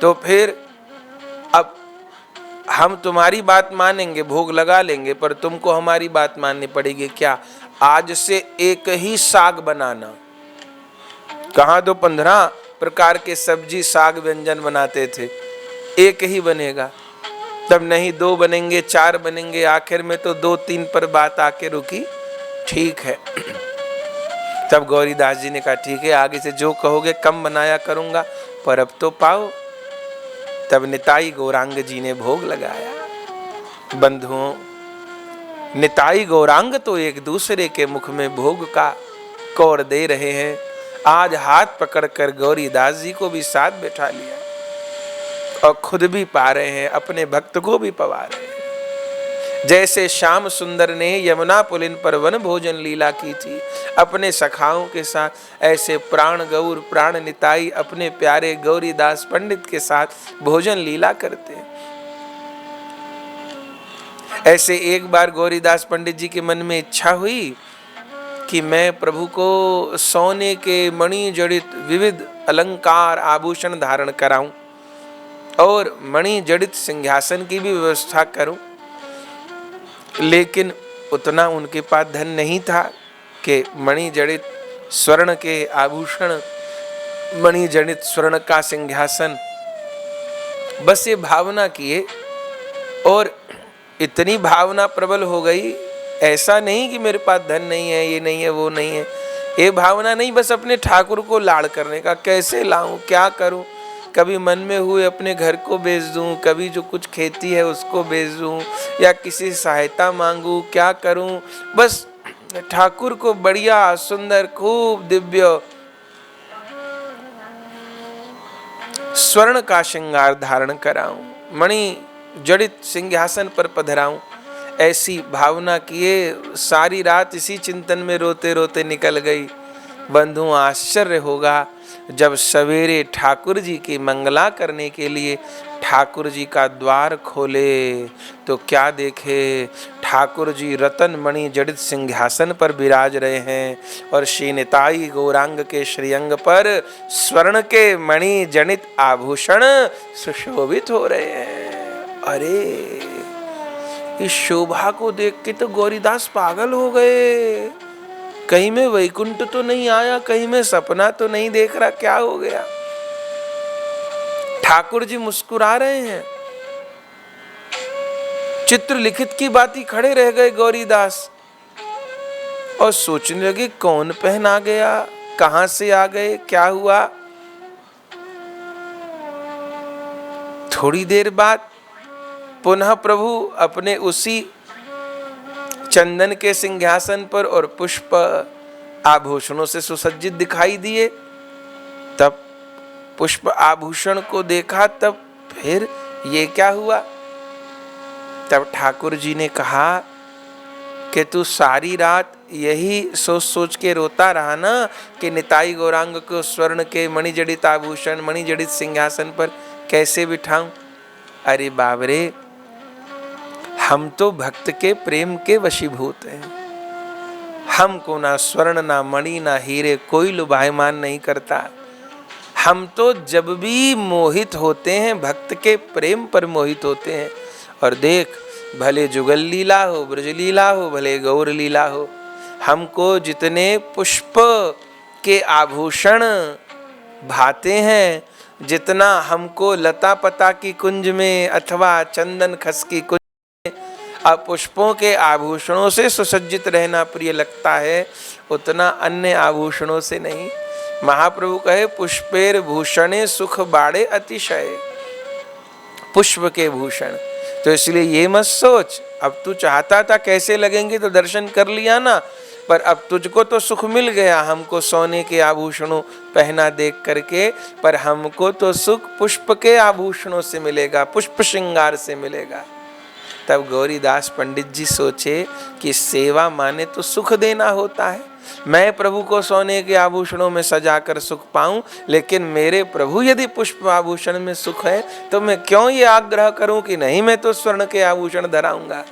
तो फिर अब हम तुम्हारी बात मानेंगे, भोग लगा लेंगे, पर तुमको हमारी बात माननी पड़ेगी। क्या? आज से एक ही साग बनाना। कहाँ तो 15 प्रकार के सब्जी साग व्यंजन बनाते थे, एक ही बनेगा। तब नहीं 2 बनेंगे, 4 बनेंगे, आखिर में तो 2-3 पर बात आके रुकी। ठीक है। तब गौरीदास जी ने कहा, ठीक है, आगे से जो कहोगे कम बनाया करूंगा, पर अब तो पाओ। तब निताई गौरांग जी ने भोग लगाया। बंधुओं, निताई गौरांग तो एक दूसरे के मुख में भोग का कौर दे रहे हैं। आज हाथ पकड़कर गौरीदास जी को भी साथ बैठा लिया और खुद भी पा रहे हैं, अपने भक्त को भी पवा रहे हैं। जैसे श्याम सुंदर ने यमुना पुलिन पर वन भोजन लीला की थी अपने सखाओं के साथ, ऐसे प्राण गौर प्राण निताई अपने प्यारे गौरीदास पंडित के साथ भोजन लीला करते हैं। ऐसे एक बार गौरीदास पंडित जी के मन में इच्छा हुई कि मैं प्रभु को सोने के मणि जड़ित विविध अलंकार आभूषण धारण कराऊं और मणि जड़ित सिंहासन की भी व्यवस्था करूं, लेकिन उतना उनके पास धन नहीं था कि मणि जड़ित स्वर्ण के आभूषण, मणि जड़ित स्वर्ण का सिंहासन। बस ये भावना किए और इतनी भावना प्रबल हो गई, ऐसा नहीं कि मेरे पास धन नहीं है, ये नहीं है, वो नहीं है, ये भावना नहीं, बस अपने ठाकुर को लाड़ करने का। कैसे लाऊं, क्या करूं? कभी मन में हुए अपने घर को बेच दूं, कभी जो कुछ खेती है उसको बेच दूं, या किसी सहायता मांगूं, क्या करूं? बस ठाकुर को बढ़िया सुंदर खूब दिव्य स्वर्ण का श्रृंगार धारण कराऊं, मणि जड़ित सिंहासन पर पधराऊं। ऐसी भावना किए सारी रात इसी चिंतन में रोते रोते निकल गई। बंधुओं, आश्चर्य होगा जब सवेरे ठाकुर जी की मंगला करने के लिए ठाकुर जी का द्वार खोले तो क्या देखे, ठाकुर जी रतन मणि जड़ित सिंहासन पर विराज रहे हैं और श्री निताई गौरांग के श्रीअंग पर स्वर्ण के मणि जनित आभूषण सुशोभित हो रहे हैं। अरे इस शोभा को देख के तो गौरीदास पागल हो गए। कहीं में वैकुंठ तो नहीं आया, कहीं में सपना तो नहीं देख रहा, क्या हो गया। ठाकुर जी मुस्कुरा रहे हैं। चित्र लिखित की बात ही खड़े रह गए गौरीदास और सोचने लगे कौन पहना गया, कहां से आ गए, क्या हुआ। थोड़ी देर बाद पुनः प्रभु अपने उसी चंदन के सिंहासन पर और पुष्प आभूषणों से सुसज्जित दिखाई दिए। तब पुष्प आभूषण को देखा, तब फिर ये क्या हुआ। तब ठाकुर जी ने कहा कि तू सारी रात यही सोच सोच के रोता रहा ना कि निताई गौरांग को स्वर्ण के मणिजड़ित आभूषण मणिजड़ित सिंहासन पर कैसे बिठाऊं। अरे बाबरे, हम तो भक्त के प्रेम के वशीभूत हैं। हमको ना स्वर्ण ना मणि ना हीरे कोई लुभायमान नहीं करता। हम तो जब भी मोहित होते हैं भक्त के प्रेम पर मोहित होते हैं। और देख, भले जुगल लीला हो, ब्रज लीला हो, भले गौर लीला हो, हमको जितने पुष्प के आभूषण भाते हैं, जितना हमको लता पता की कुंज में अथवा चंदन खस की कुंज में अब पुष्पों के आभूषणों से सुसज्जित रहना प्रिय लगता है, उतना अन्य आभूषणों से नहीं। महाप्रभु कहे पुष्पेर भूषणे सुख बाड़े अतिशय, पुष्प के भूषण। तो इसलिए ये मत सोच, अब तू चाहता था कैसे लगेंगे तो दर्शन कर लिया ना, पर अब तुझको तो सुख मिल गया हमको सोने के आभूषणों पहना देख करके, पर हमको तो सुख पुष्प के आभूषणों से मिलेगा, पुष्प श्रृंगार से मिलेगा। तब गौरीदास पंडित जी सोचे कि सेवा माने तो सुख देना होता है। मैं प्रभु को सोने के आभूषणों में सजा कर सुख पाऊं, लेकिन मेरे प्रभु यदि पुष्प आभूषण में सुख है तो मैं क्यों ये आग्रह करूं कि नहीं मैं तो स्वर्ण के आभूषण धराऊंगा।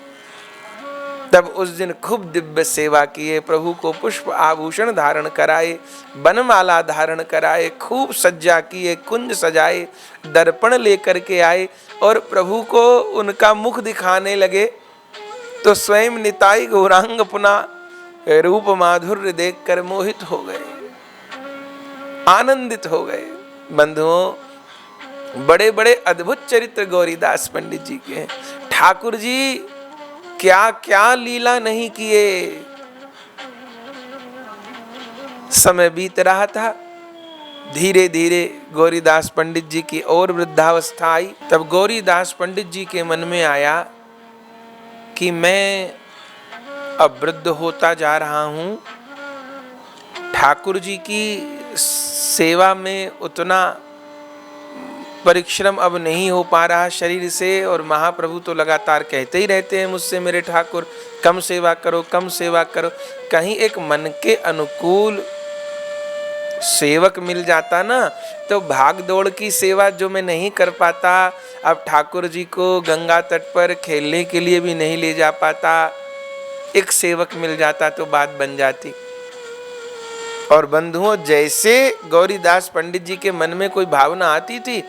तब उस दिन खूब दिव्य सेवा किए, प्रभु को पुष्प आभूषण धारण कराए, बनमाला धारण कराए, खूब सज्जा किए, कुंज सजाए, दर्पण लेकर के आए और प्रभु को उनका मुख दिखाने लगे तो स्वयं निताई गौरांग पुनः रूप माधुर्य देखकर मोहित हो गए, आनंदित हो गए। बंधुओं, बड़े बड़े अद्भुत चरित्र गौरीदास पंडित जी के हैं। ठाकुर जी क्या क्या लीला नहीं किए। समय बीत रहा था, धीरे धीरे गौरीदास पंडित जी की और वृद्धावस्था आई। तब गौरीदास पंडित जी के मन में आया कि मैं अब वृद्ध होता जा रहा हूं, ठाकुर जी की सेवा में उतना परिश्रम अब नहीं हो पा रहा शरीर से, और महाप्रभु तो लगातार कहते ही रहते हैं मुझसे मेरे ठाकुर कम सेवा करो, कम सेवा करो। कहीं एक मन के अनुकूल सेवक मिल जाता ना तो भाग दौड़ की सेवा जो मैं नहीं कर पाता, अब ठाकुर जी को गंगा तट पर खेलने के लिए भी नहीं ले जा पाता, एक सेवक मिल जाता तो बात बन जाती। और बंधुओं, जैसे गौरीदास पंडित जी के मन में कोई भावना आती थी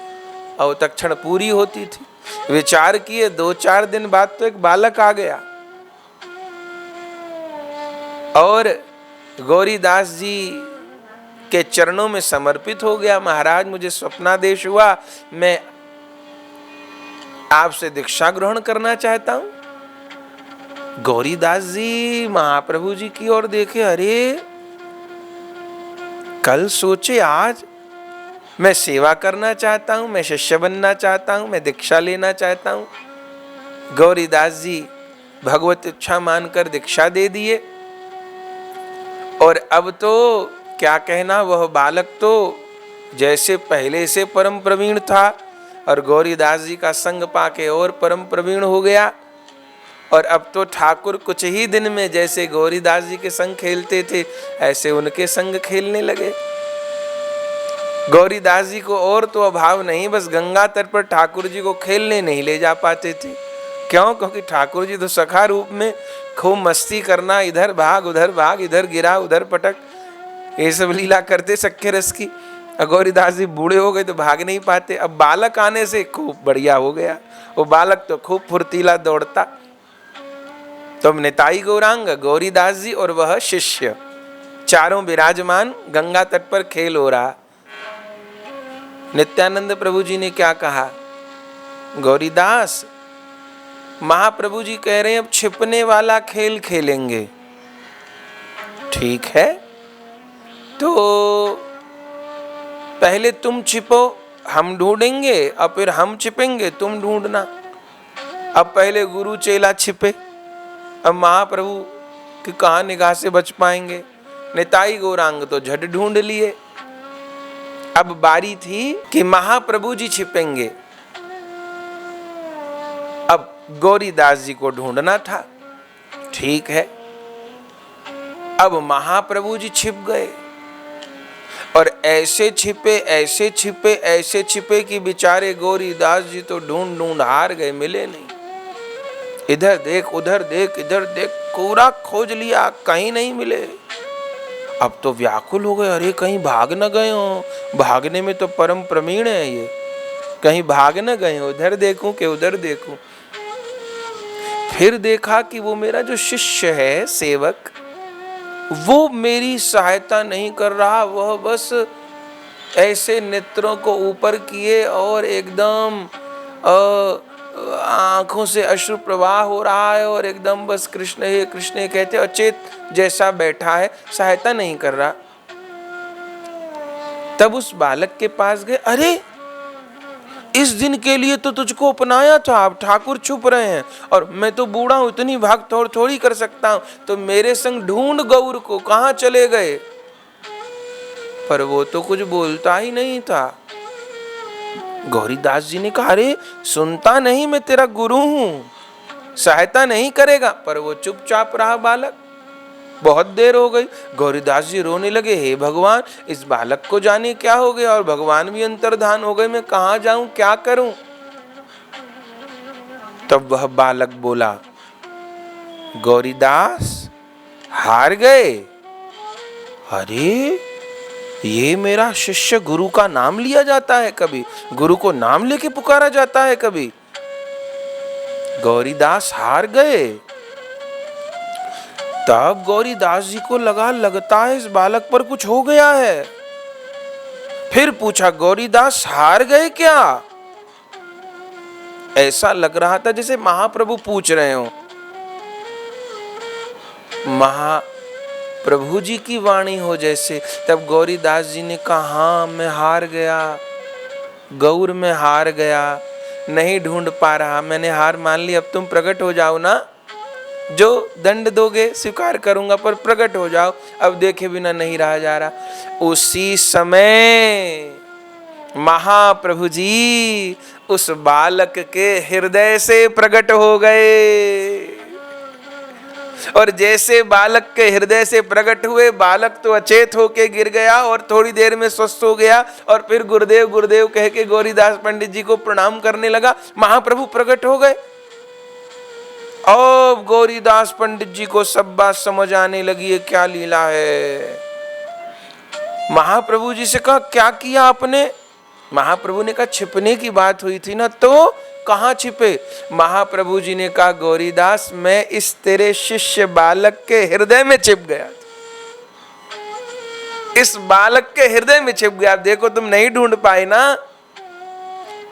और तत्क्षण पूरी होती थी। विचार किए, 2-4 दिन बाद तो एक बालक आ गया और गौरीदास जी के चरणों में समर्पित हो गया। महाराज, मुझे स्वप्नादेश हुआ, मैं आपसे दीक्षा ग्रहण करना चाहता हूं। गौरीदास जी महाप्रभु जी की ओर देखे, अरे कल सोचे आज मैं सेवा करना चाहता हूं, मैं शिष्य बनना चाहता हूं, मैं दीक्षा लेना चाहता हूं। गौरीदास जी भगवत इच्छा मानकर दीक्षा दे दिए और अब तो क्या कहना, वह बालक तो जैसे पहले से परम प्रवीण था और गौरीदास जी का संग पाके और परम प्रवीण हो गया। और अब तो ठाकुर कुछ ही दिन में जैसे गौरीदास जी के संग खेलते थे ऐसे उनके संग खेलने लगे। गौरीदास जी को और तो अभाव नहीं, बस गंगा तट पर ठाकुर जी को खेलने नहीं ले जा पाते थे। क्यों? क्योंकि ठाकुर जी तो सखा रूप में खूब मस्ती करना, इधर भाग उधर भाग, इधर गिरा उधर पटक, ये सब लीला करते सख्य रस की। गौरीदास जी बूढ़े हो गए तो भाग नहीं पाते। अब बालक आने से खूब बढ़िया हो गया, वो बालक तो खूब फुर्तीला दौड़ता। तो निताई गौरांग, गौरीदास जी और वह शिष्य, चारों विराजमान, गंगा तट पर खेल हो रहा। नित्यानंद प्रभु जी ने क्या कहा, गौरीदास, महाप्रभु जी कह रहे हैं अब छिपने वाला खेल खेलेंगे। ठीक है, तो पहले तुम छिपो, हम ढूंढेंगे, और फिर हम छिपेंगे, तुम ढूंढना। अब पहले गुरु चेला छिपे, अब महाप्रभु की कहाँ निगाह से बच पाएंगे। निताई गौरांग तो झट ढूंढ लिए। अब बारी थी कि महाप्रभु जी छिपेंगे, अब गौरीदास जी को ढूंढना था। ठीक है, अब महाप्रभु जी छिप गए और ऐसे छिपे, ऐसे छिपे, ऐसे छिपे कि बेचारे गौरीदास जी तो ढूंढ ढूंढ हार गए, मिले नहीं। इधर देख, उधर देख, इधर देख, पूरा खोज लिया, कहीं नहीं मिले। अब तो व्याकुल हो गए, अरे कहीं भाग न गए हो, भागने में तो परम प्रवीण है ये, कहीं भाग न गए हो, उधर देखूं कि उधर देखूं। फिर देखा कि वो मेरा जो शिष्य है, सेवक, वो मेरी सहायता नहीं कर रहा, वह बस ऐसे नेत्रों को ऊपर किए और एकदम आंखों से अश्रु प्रवाह हो रहा है और एकदम बस कृष्ण हे कृष्ण कहते अचेत जैसा बैठा है, सहायता नहीं कर रहा। तब उस बालक के पास गए, अरे इस दिन के लिए तो तुझको अपनाया था, अब ठाकुर छुप रहे हैं और मैं तो बूढ़ा हूं, इतनी भाग दौड़ थोड़ी कर सकता हूं, तो मेरे संग ढूंढ गौर को, कहां चले गए। पर वो तो कुछ बोलता ही नहीं था। गौरीदास जी ने कहा, अरे सुनता नहीं, मैं तेरा गुरु हूं, सहायता नहीं करेगा। पर वो चुपचाप रहा बालक। बहुत देर हो गई, गौरीदास जी रोने लगे, हे भगवान, इस बालक को जाने क्या हो गया, और भगवान भी अंतर्धान हो गए, मैं कहां जाऊं, क्या करूं। तब वह बालक बोला, गौरीदास हार गए। अरे ये मेरा शिष्य, गुरु का नाम लिया जाता है, कभी गुरु को नाम लेके पुकारा जाता है, कभी गौरीदास हार गए। तब गौरीदास जी को लगता है इस बालक पर कुछ हो गया है। फिर पूछा, गौरीदास हार गए क्या। ऐसा लग रहा था जैसे महाप्रभु पूछ रहे हो। महाप्रभु जी की वाणी हो जैसे। तब गौरीदास जी ने कहा, हाँ मैं हार गया, गौर में हार गया, नहीं ढूंढ पा रहा, मैंने हार मान ली, अब तुम प्रकट हो जाओ ना, जो दंड दोगे स्वीकार करूंगा, पर प्रकट हो जाओ, अब देखे बिना नहीं रहा जा रहा। उसी समय महाप्रभु जी उस बालक के हृदय से प्रकट हो गए, और जैसे बालक के हृदय से प्रकट हुए, बालक तो अचेत होके गिर गया और थोड़ी देर में स्वस्थ हो गया, और फिर गुरुदेव गुरुदेव कह के गौरीदास पंडित जी को प्रणाम करने लगा। महाप्रभु प्रकट हो गए। अब गौरीदास पंडित जी को सब बात समझ आने लगी है, क्या लीला है। महाप्रभु जी से कहा, क्या किया आपने। महाप्रभु ने कहा, छिपने की बात हुई थी ना, तो कहां छिपे। महाप्रभु जी ने कहा, गौरीदास मैं इस तेरे शिष्य बालक के हृदय में छिप गया, इस बालक के हृदय में छिप गया, देखो तुम नहीं ढूंढ पाए ना।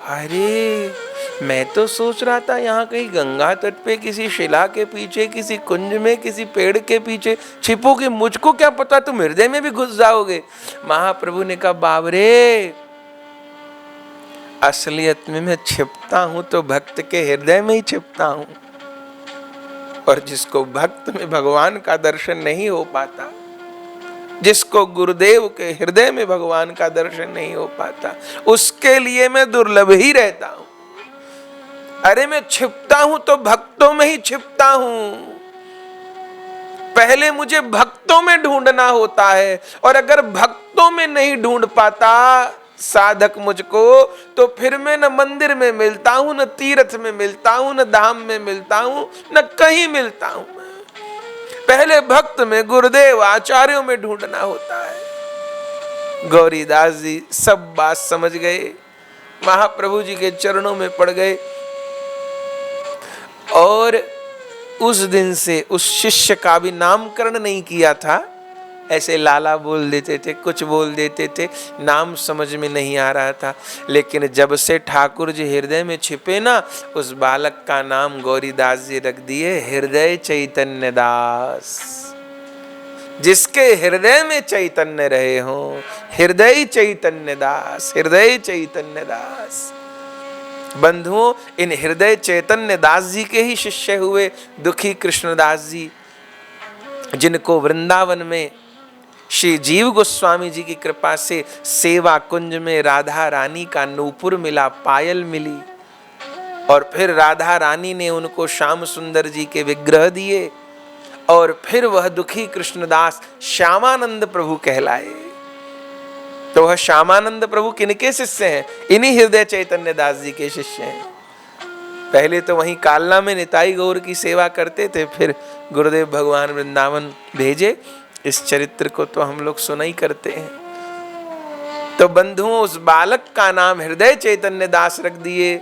अरे मैं तो सोच रहा था यहाँ कहीं गंगा तट पे किसी शिला के पीछे, किसी कुंज में, किसी पेड़ के पीछे छिपोगे, मुझको क्या पता तुम हृदय में भी घुस जाओगे। महाप्रभु ने कहा, बाबरे असलियत में मैं छिपता हूं तो भक्त के हृदय में ही छिपता हूं, और जिसको भक्त में भगवान का दर्शन नहीं हो पाता, जिसको गुरुदेव के हृदय में भगवान का दर्शन नहीं हो पाता, उसके लिए मैं दुर्लभ ही रहता हूं। अरे मैं छिपता हूं तो भक्तों में ही छिपता हूं, पहले मुझे भक्तों में ढूंढना होता है, और अगर भक्तों में नहीं ढूंढ पाता साधक मुझको, तो फिर मैं न मंदिर में मिलता हूं, न तीर्थ में मिलता हूं, न धाम में मिलता हूं, न कहीं मिलता हूं। पहले भक्त में, गुरुदेव आचार्यों में ढूंढना होता है। गौरीदास जी सब बात समझ गए, महाप्रभु जी के चरणों में पड़ गए, और उस दिन से उस शिष्य का भी नामकरण नहीं किया था। ऐसे लाला बोल देते थे, कुछ बोल देते थे, नाम समझ में नहीं आ रहा था। लेकिन जब से ठाकुर जी हृदय में छिपे ना, उस बालक का नाम गौरीदास जी रख दिए, हृदय चैतन्य दास। जिसके हृदय में चैतन्य रहे हो, हृदय चैतन्य दास, हृदय चैतन्य दास। बंधुओं, इन हृदय चैतन्य दास जी के ही शिष्य हुए दुखी कृष्णदास जी, जिनको वृंदावन में श्री जीव गोस्वामी जी की कृपा से सेवा कुंज में राधा रानी का नूपुर मिला, पायल मिली, और फिर राधा रानी ने उनको श्याम सुंदर जी के विग्रह दिए, और फिर वह दुखी कृष्णदास श्यामानंद प्रभु कहलाए। तो वह श्यामानंद प्रभु किनके शिष्य हैं? इन्हीं हृदय चैतन्य दास जी के शिष्य हैं। पहले तो वहीं कालना में निताई गौर की सेवा करते थे, फिर गुरुदेव भगवान वृंदावन भेजे। इस चरित्र को तो हम लोग सुना ही करते हैं। तो बंधुओं, उस बालक का नाम हृदय चैतन्य दास रख दिए,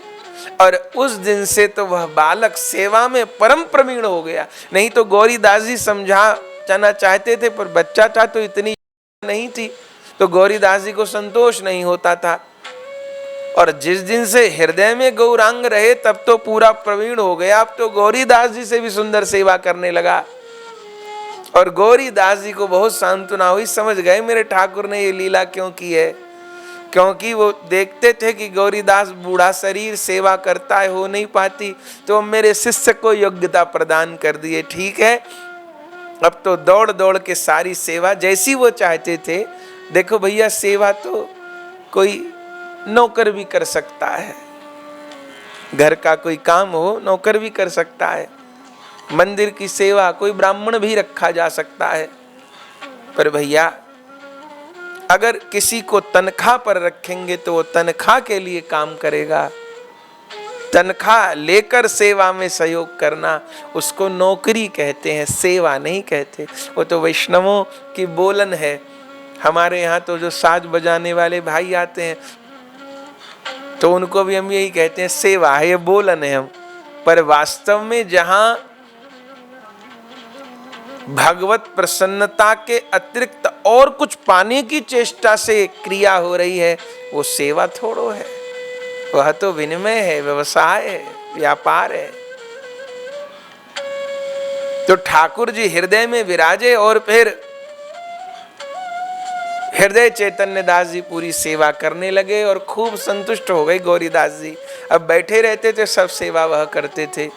और उस दिन से तो वह बालक सेवा में परम प्रवीण हो गया। नहीं तो गौरीदास जी समझाना चाहते थे, पर बच्चा था तो इतनी नहीं थी, तो गौरीदास जी को संतोष नहीं होता था। और जिस दिन से हृदय में गौरांग रहे, तब तो पूरा प्रवीण हो गया। अब तो गौरीदास जी से भी सुंदर सेवा करने लगा, और गौरीदास जी को बहुत सांत्वना हुई, समझ गए मेरे ठाकुर ने ये लीला क्यों की है। क्योंकि वो देखते थे कि गौरीदास बूढ़ा शरीर, सेवा करता है, हो नहीं पाती, तो मेरे शिष्य को योग्यता प्रदान कर दिए। ठीक है, अब तो दौड़ दौड़ के सारी सेवा जैसी वो चाहते थे। देखो भैया, सेवा तो कोई नौकर भी कर सकता है, घर का कोई काम हो नौकर भी कर सकता है, मंदिर की सेवा कोई ब्राह्मण भी रखा जा सकता है। पर भैया, अगर किसी को तनख्वाह पर रखेंगे तो वो तनख्वाह के लिए काम करेगा। तनख्वाह लेकर सेवा में सहयोग करना, उसको नौकरी कहते हैं, सेवा नहीं कहते। वो तो वैष्णवों की बोलन है। हमारे यहाँ तो जो साज बजाने वाले भाई आते हैं, तो उनको भी हम यही कहते हैं, सेवा है, ये बोलन है हम। पर वास्तव में जहां भगवत प्रसन्नता के अतिरिक्त और कुछ पाने की चेष्टा से क्रिया हो रही है, वो सेवा थोड़ो है, वह तो विनिमय है, व्यवसाय है, व्यापार है। तो ठाकुर जी हृदय में विराजे, और फिर हृदय चैतन्य दास जी पूरी सेवा करने लगे, और खूब संतुष्ट हो गए गौरीदास जी। अब बैठे रहते थे, सब सेवा वह करते थे।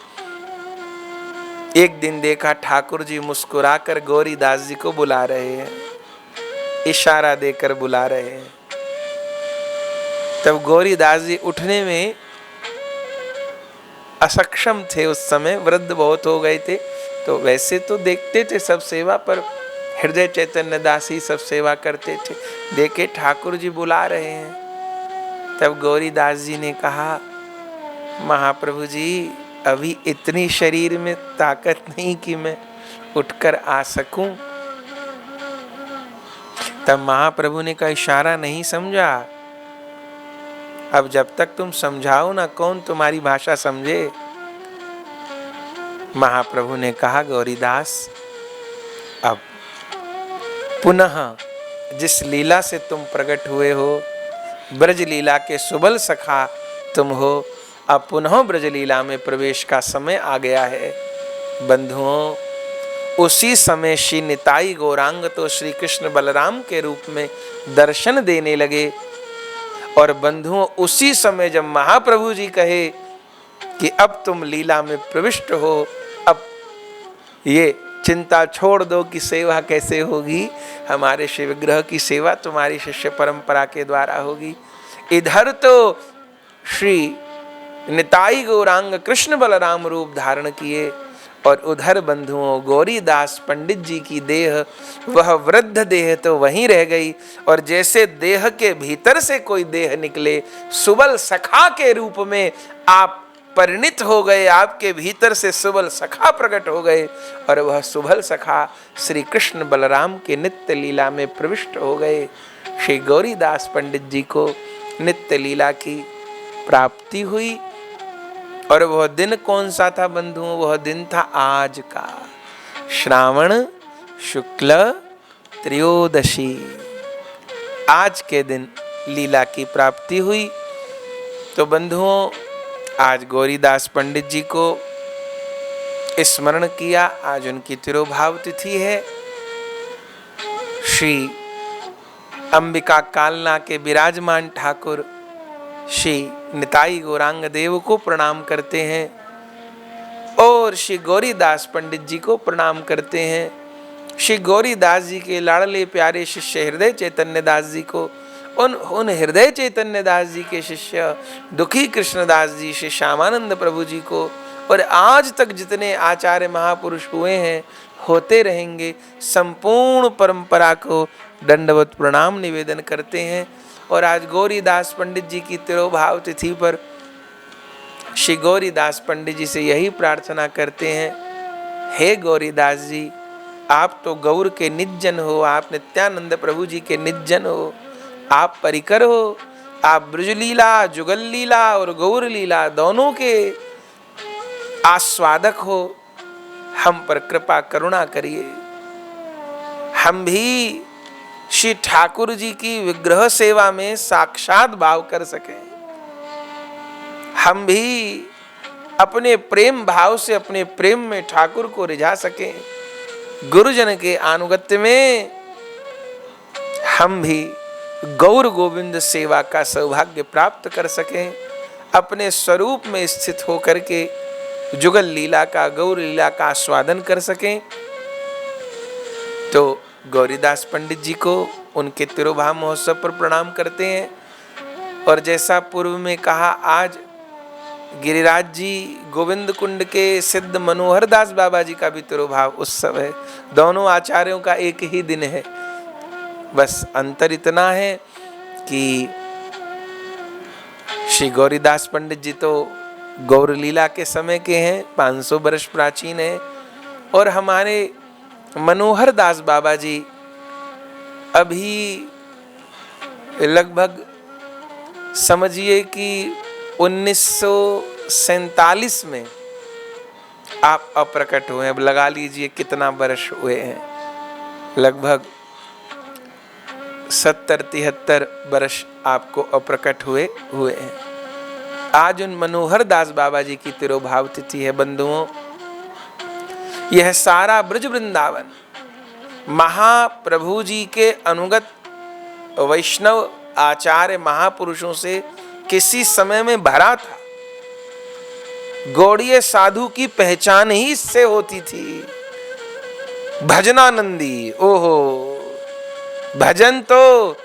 एक दिन देखा ठाकुर जी मुस्कुराकर गौरीदास जी को बुला रहे हैं, इशारा देकर बुला रहे हैं। तब गौरीदास जी उठने में असक्षम थे, उस समय वृद्ध बहुत हो गए थे। तो वैसे तो देखते थे सब सेवा, पर हृदय चैतन्य दास ही सब सेवा करते थे। देखे ठाकुर जी बुला रहे हैं, तब गौरीदास जी ने कहा, महाप्रभु जी, अभी इतनी शरीर में ताकत नहीं कि मैं उठकर आ सकूं। तब महाप्रभु ने कहा, इशारा नहीं समझा, अब जब तक तुम समझाओ ना, कौन तुम्हारी भाषा समझे। महाप्रभु ने कहा, गौरीदास, अब पुनः जिस लीला से तुम प्रकट हुए हो, ब्रज लीला के सुबल सखा तुम हो, अब पुनः ब्रज लीला में प्रवेश का समय आ गया है। बंधुओं, उसी समय श्री निताई गौरांग तो श्री कृष्ण बलराम के रूप में दर्शन देने लगे। और बंधुओं, उसी समय जब महाप्रभु जी कहे कि अब तुम लीला में प्रविष्ट हो, अब ये चिंता छोड़ दो कि सेवा कैसे होगी, हमारे शिव विग्रह की सेवा तुम्हारी शिष्य परंपरा के द्वारा होगी। इधर तो श्री निताई गौरांग कृष्ण बलराम रूप धारण किए, और उधर बंधुओं गौरीदास पंडित जी की देह, वह वृद्ध देह तो वहीं रह गई, और जैसे देह के भीतर से कोई देह निकले, सुबल सखा के रूप में आप परिणित हो गए, आपके भीतर से सुबल सखा प्रकट हो गए, और वह सुबल सखा श्री कृष्ण बलराम के नित्य लीला में प्रविष्ट हो गए। श्री गौरीदास पंडित जी को नित्य लीला की प्राप्ति हुई, और वह दिन कौन सा था बंधुओं? वह दिन था आज का श्रावण शुक्ल त्रयोदशी। आज के दिन लीला की प्राप्ति हुई। तो बंधुओं, आज गौरीदास पंडित जी को स्मरण किया। आज उनकी तिरोभाव तिथि है। श्री अंबिका कालना के विराजमान ठाकुर श्री निताई गौरांग देव को प्रणाम करते हैं और श्री गौरीदास पंडित जी को प्रणाम करते हैं। श्री गौरीदास जी के लाडले प्यारे शिष्य हृदय चैतन्य दास जी को, उन हृदय चैतन्य दास जी के शिष्य दुखी कृष्णदास जी, श्री श्यामानंद प्रभु जी को, और आज तक जितने आचार्य महापुरुष हुए हैं, होते रहेंगे, संपूर्ण परंपरा को दंडवत प्रणाम निवेदन करते हैं। और आज गौरीदास पंडित जी की तिरोभाव तिथि पर श्री गौरीदास पंडित जी से यही प्रार्थना करते हैं, हे गौरीदास जी, आप तो गौर के निजन हो, आप नित्यानंद प्रभु जी के निजन हो, आप परिकर हो, आप ब्रजलीला, जुगल लीला और गौर लीला दोनों के आस्वादक हो। हम पर कृपा करुणा करिए, हम भी श्री ठाकुर जी की विग्रह सेवा में साक्षात भाव कर सकें, हम भी अपने प्रेम भाव से अपने प्रेम में ठाकुर को रिझा सकें, गुरुजन के अनुगत्य में हम भी गौर गोविंद सेवा का सौभाग्य प्राप्त कर सकें, अपने स्वरूप में स्थित होकर के जुगल लीला का, गौर लीला का आस्वादन कर सकें। तो गौरीदास पंडित जी को उनके तिरोभाव महोत्सव पर प्रणाम करते हैं। और जैसा पूर्व में कहा, आज गिरिराज जी गोविंद कुंड के सिद्ध मनोहर दास बाबा जी का भी तिरोभाव उत्सव है। दोनों आचार्यों का एक ही दिन है। बस अंतर इतना है कि श्री गौरीदास पंडित जी तो गौर लीला के समय के हैं, 500 वर्ष प्राचीन है, और हमारे मनोहर दास बाबा जी अभी लगभग समझिए कि 1947 में आप अप्रकट हुए। अब लगा लीजिए कितना वर्ष हुए हैं, लगभग 70-73 वर्ष आपको अप्रकट हुए हैं। आज उन मनोहर दास बाबा जी की तिरोभाव तिथि है। बंधुओं, यह सारा ब्रज वृंदावन महाप्रभु जी के अनुगत वैष्णव आचार्य महापुरुषों से किसी समय में भरा था। गौड़ीय साधु की पहचान ही इससे होती थी। भजनानंदी, ओहो, भजन तो,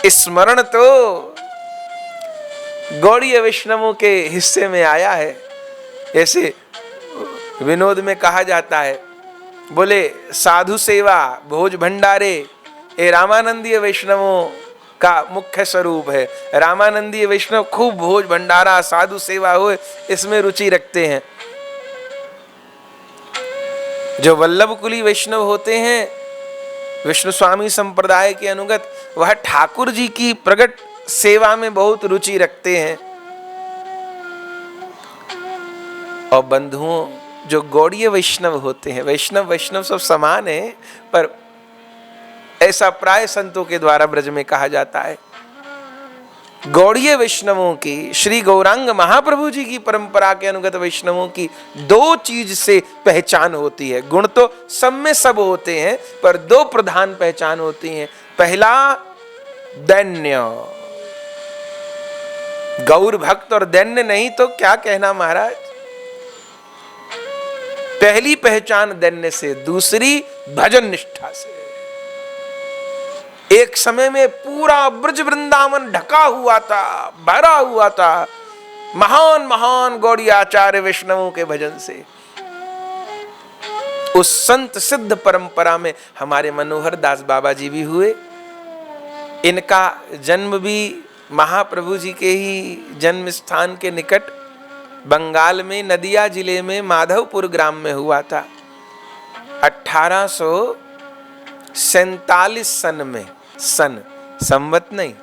स्मरण तो गौड़ीय वैष्णवों के हिस्से में आया है। ऐसे विनोद में कहा जाता है, बोले साधु सेवा भोज भंडारे ये रामानंदीय वैष्णवों का मुख्य स्वरूप है। रामानंदीय वैष्णव खूब भोज भंडारा साधु सेवा हो, इसमें रुचि रखते हैं। जो वल्लभ कुली वैष्णव होते हैं, विष्णु स्वामी संप्रदाय के अनुगत, वह ठाकुर जी की प्रगट सेवा में बहुत रुचि रखते हैं। और बंधुओं, जो गौड़ीय वैष्णव होते हैं, वैष्णव सब समान है, पर ऐसा प्राय संतों के द्वारा ब्रज में कहा जाता है। गौड़ीय वैष्णवों की, श्री गौरांग महाप्रभु जी की परंपरा के अनुगत वैष्णवों की दो चीज से पहचान होती है। गुण तो सब में सब होते हैं, पर दो प्रधान पहचान होती हैं। पहला दैन्य, गौर भक्त और दैन्य नहीं तो क्या कहना महाराज। पहली पहचान दैन्य से, दूसरी भजन निष्ठा से। एक समय में पूरा ब्रज वृंदावन ढका हुआ था, भरा हुआ था महान महान गौड़ी आचार्य वैष्णवों के भजन से। उस संत सिद्ध परंपरा में हमारे मनोहर दास बाबा जी भी हुए। इनका जन्म भी महाप्रभु जी के ही जन्म स्थान के निकट बंगाल में नदिया जिले में माधवपुर ग्राम में हुआ था। 1847 सन में, संवत नहीं,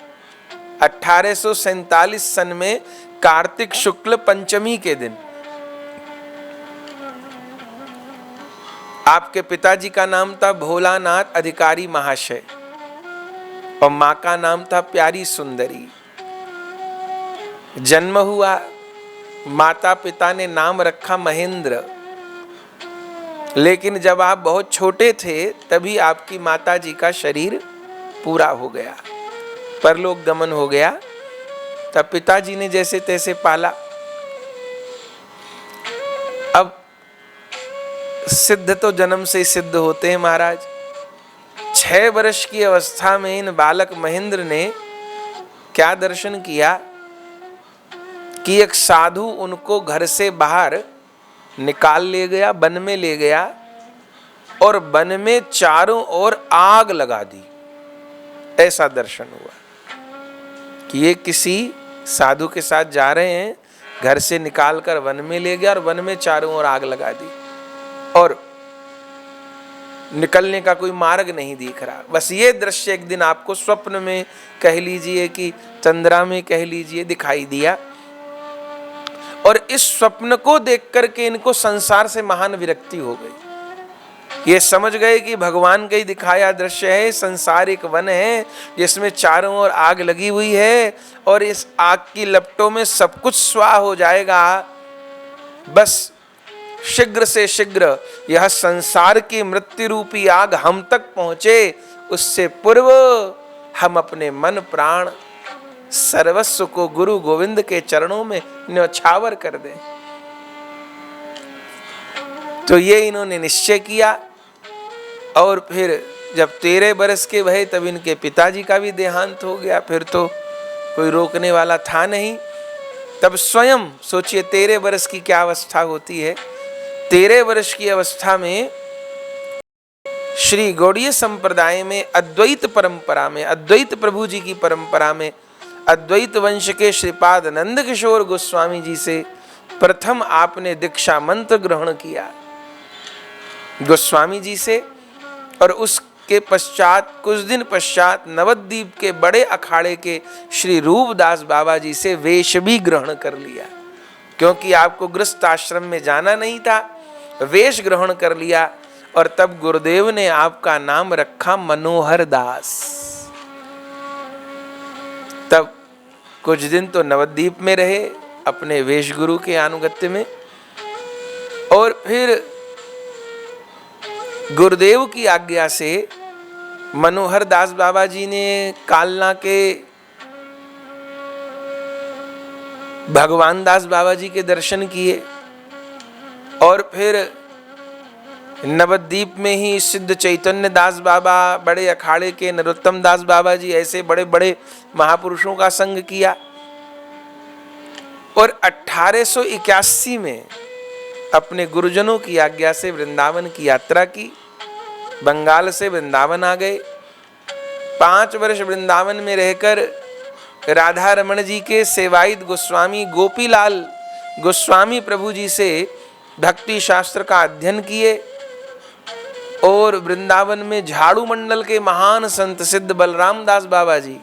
1847 सन में कार्तिक शुक्ल पंचमी के दिन आपके पिताजी का नाम था भोलानाथ अधिकारी महाशय और मां का नाम था प्यारी सुंदरी। जन्म हुआ, माता पिता ने नाम रखा महेंद्र। लेकिन जब आप बहुत छोटे थे तभी आपकी माता जी का शरीर पूरा हो गया, परलोक गमन हो गया। तब पिताजी ने जैसे तैसे पाला। अब सिद्ध तो जन्म से सिद्ध होते हैं महाराज। 6 वर्ष की अवस्था में इन बालक महेंद्र ने क्या दर्शन किया कि एक साधु उनको घर से बाहर निकाल ले गया, वन में ले गया और वन में चारों ओर आग लगा दी। ऐसा दर्शन हुआ कि ये किसी साधु के साथ जा रहे हैं, घर से निकालकर वन में ले गया और वन में चारों ओर आग लगा दी और निकलने का कोई मार्ग नहीं दिख रहा। बस ये दृश्य एक दिन आपको स्वप्न में कह लीजिए कि तंद्रा में कह लीजिए दिखाई दिया और इस स्वप्न को देख करके इनको संसार से महान विरक्ति हो गई। ये समझ गए कि भगवान का ही दिखाया दृश्य है, संसार एक वन है जिसमें चारों ओर आग लगी हुई है और इस आग की लपटों में सब कुछ स्वाह हो जाएगा। बस शीघ्र से शीघ्र यह संसार की मृत्यु रूपी आग हम तक पहुंचे, उससे पूर्व हम अपने मन प्राण सर्वस्व को गुरु गोविंद के चरणों में न्यौछावर कर दें। तो ये इन्होंने निश्चय किया और फिर जब 13 बरस के भये तब इनके पिताजी का भी देहांत हो गया। फिर तो कोई रोकने वाला था नहीं। तब स्वयं सोचिए 13 बरस की क्या अवस्था होती है। 13 वर्ष की अवस्था में श्री गौड़ीय संप्रदाय में अद्वैत परंपरा में, अद्वैत प्रभु जी की परंपरा में अद्वैत वंश के श्रीपाद नंद किशोर गोस्वामी जी से प्रथम आपने दीक्षा मंत्र ग्रहण किया गोस्वामी जी से। और उसके पश्चात कुछ दिन पश्चात नवद्वीप के बड़े अखाड़े के श्री रूपदास बाबा जी से वेश भी ग्रहण कर लिया, क्योंकि आपको गृहस्थ आश्रम में जाना नहीं था। वेश ग्रहण कर लिया और तब गुरुदेव ने आपका नाम रखा मनोहर दास। तब कुछ दिन तो नवद्वीप में रहे अपने वेश गुरु के अनुगत्य में और फिर गुरुदेव की आज्ञा से मनोहर दास बाबा जी ने कालना के भगवान दास बाबा जी के दर्शन किए और फिर नवद्वीप में ही सिद्ध चैतन्य दास बाबा, बड़े अखाड़े के नरोत्तम दास बाबा जी, ऐसे बड़े बड़े महापुरुषों का संग किया। और 1881 में अपने गुरुजनों की आज्ञा से वृंदावन की यात्रा की। बंगाल से वृंदावन आ गए। 5 वर्ष वृंदावन में रहकर राधा रमण जी के सेवायत गोस्वामी गोपीलाल गोस्वामी प्रभु जी से भक्ति शास्त्र का अध्ययन किए और वृंदावन में झाड़ू मंडल के महान संत सिद्ध बलराम दास बाबा जी,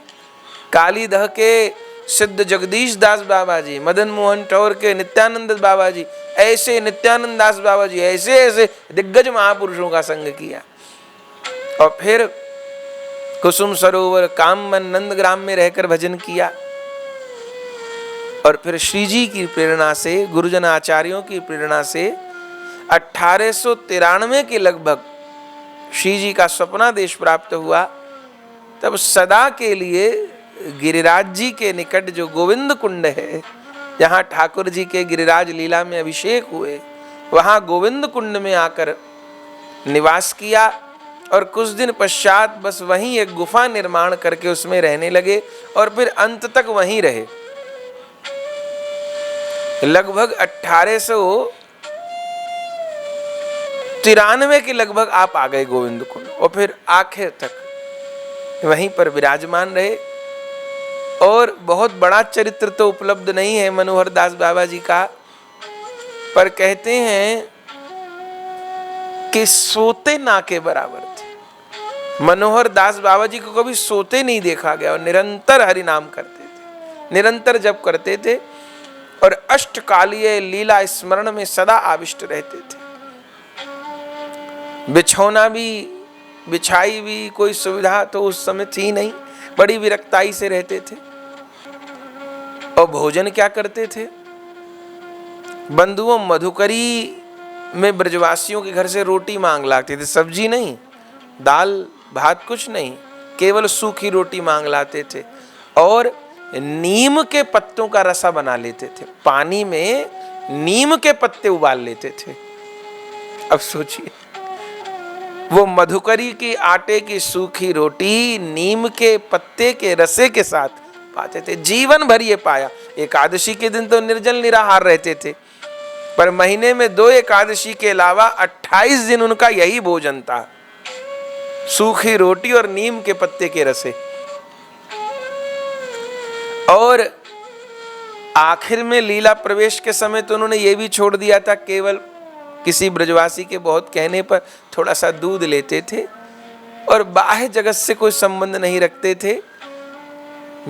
कालीदह के सिद्ध जगदीश दास बाबा जी, मदन मोहन टौर के नित्यानंद बाबा जी, ऐसे नित्यानंद दास बाबा जी, ऐसे ऐसे दिग्गज महापुरुषों का संग किया। और फिर कुसुम सरोवर कामवन नंदग्राम में रहकर भजन किया। और फिर श्री जी की प्रेरणा से, गुरुजन आचार्यों की प्रेरणा से 1893 के लगभग श्री जी का स्वप्नादेश प्राप्त हुआ। तब सदा के लिए गिरिराज जी के निकट जो गोविंद कुंड है, जहाँ ठाकुर जी के गिरिराज लीला में अभिषेक हुए, वहाँ गोविंद कुंड में आकर निवास किया। और कुछ दिन पश्चात बस वहीं एक गुफा निर्माण करके उसमें रहने लगे और फिर अंत तक वहीं रहे। लगभग 1893 के लगभग आप आ गए गोविंद कुंड और फिर आखिर तक वहीं पर विराजमान रहे। और बहुत बड़ा चरित्र तो उपलब्ध नहीं है मनोहर दास बाबा जी का, पर कहते हैं कि सोते ना के बराबर थे। मनोहर दास बाबा जी को कभी सोते नहीं देखा गया और निरंतर हरि नाम करते थे। निरंतर जप करते थे और अष्टकालीय लीला स्मरण में सदा आविष्ट रहते थे। बिछौना भी बिछाई भी कोई सुविधा तो उस समय थी नहीं, बड़ी विरक्ताई से रहते थे। और भोजन क्या करते थे? बंधुओं, मधुकरी में ब्रजवासियों के घर से रोटी मांग लाते थे, सब्जी नहीं, दाल भात कुछ नहीं, केवल सूखी रोटी मांग लाते थे और नीम के पत्तों का रसा बना लेते थे। पानी में नीम के पत्ते उबाल लेते थे। अब सोचिए, वो मधुकरी की आटे की सूखी रोटी नीम के पत्ते के रसे के साथ पाते थे। जीवन भर ये पाया। एकादशी के दिन तो निर्जल निराहार रहते थे, पर महीने में 2 एकादशी के अलावा 28 दिन उनका यही भोजन था, सूखी रोटी और नीम के पत्ते के रसे। और आखिर में लीला प्रवेश के समय तो उन्होंने ये भी छोड़ दिया था, केवल किसी ब्रजवासी के बहुत कहने पर थोड़ा सा दूध लेते थे और बाह्य जगत से कोई संबंध नहीं रखते थे।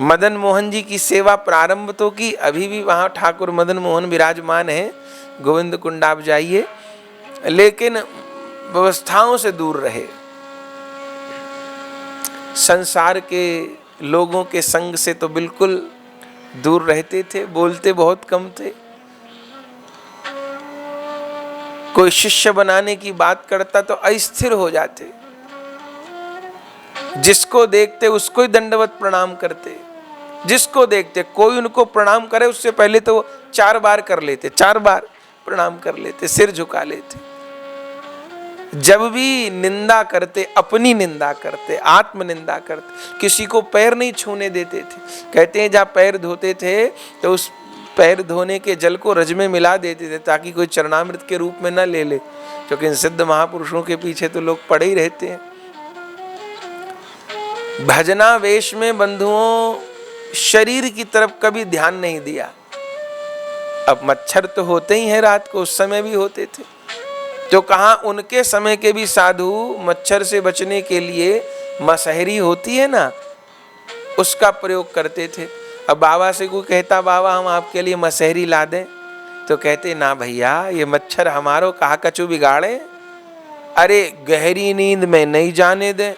मदन मोहन जी की सेवा प्रारंभ तो की, अभी भी वहाँ ठाकुर मदन मोहन विराजमान है, गोविंद कुंड आप जाइए, लेकिन व्यवस्थाओं से दूर रहे। संसार के लोगों के संग से तो बिल्कुल दूर रहते थे, बोलते बहुत कम थे। कोई शिष्य बनाने की बात करता तो अस्थिर हो जाते, जिसको देखते उसको ही दंडवत प्रणाम करते, जिसको देखते कोई उनको प्रणाम करे उससे पहले तो 4 बार कर लेते, 4 बार प्रणाम कर लेते, सिर झुका लेते। जब भी निंदा करते, अपनी निंदा करते, आत्म निंदा करते, किसी को पैर नहीं छूने देते थे। कहते हैं जहाँ पैर धोते थे तो उस पैर धोने के जल को रज में मिला देते थे ताकि कोई चरणामृत के रूप में न ले ले, क्योंकि इन सिद्ध महापुरुषों के पीछे तो लोग पड़े ही रहते हैं। भजनावेश में बंधुओं शरीर की तरफ कभी ध्यान नहीं दिया। अब मच्छर तो होते ही हैं रात को, उस समय भी होते थे, तो कहाँ उनके समय के भी साधु मच्छर से बचने के लिए मसहरी होती है ना, उसका प्रयोग करते थे। अब बाबा से कोई कहता बाबा हम आपके लिए मसहरी ला दें, तो कहते ना भैया ये मच्छर हमारो कहा कचू बिगाड़े, अरे गहरी नींद में नहीं जाने दें,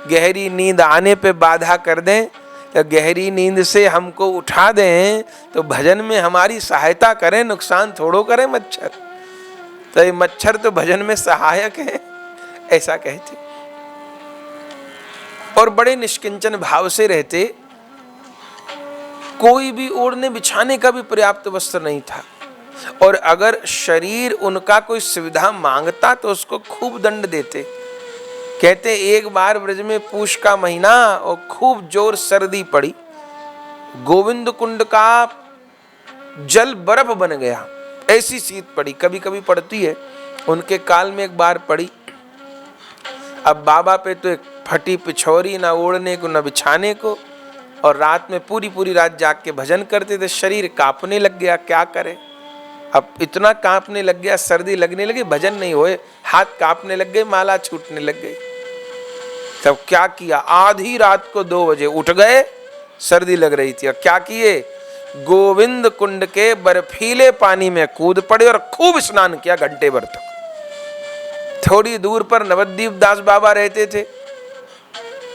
गहरी नींद आने पे बाधा कर दें, तो गहरी नींद से हमको उठा दें तो भजन में हमारी सहायता करें, नुकसान थोड़ो करें मच्छर, तो ये मच्छर तो भजन में सहायक है, ऐसा कहते। और बड़े निष्किंचन भाव से रहते, कोई भी ओढ़ने बिछाने का भी पर्याप्त वस्त्र नहीं था, और अगर शरीर उनका कोई सुविधा मांगता तो उसको खूब दंड देते। कहते एक बार ब्रज में पूष का महीना और खूब जोर सर्दी पड़ी, गोविंद कुंड का जल बर्फ बन गया, ऐसी शीत पड़ी, कभी कभी पड़ती है, उनके काल में एक बार पड़ी। अब बाबा पे तो एक फटी पिछौरी, ना ओढ़ने को ना बिछाने को, और रात में पूरी पूरी रात जाग के भजन करते थे। शरीर कांपने लग गया, क्या करे, अब इतना कांपने लग गया, सर्दी लगने लगी, भजन नहीं होए, हाथ कांपने लग गए, माला छूटने लग गई। तब क्या किया, आधी रात को 2 बजे उठ गए, सर्दी लग रही थी, और क्या किए, गोविंद कुंड के बर्फीले पानी में कूद पड़े और खूब स्नान किया घंटे भर तक। थोड़ी दूर पर नवद्वीप दास बाबा रहते थे,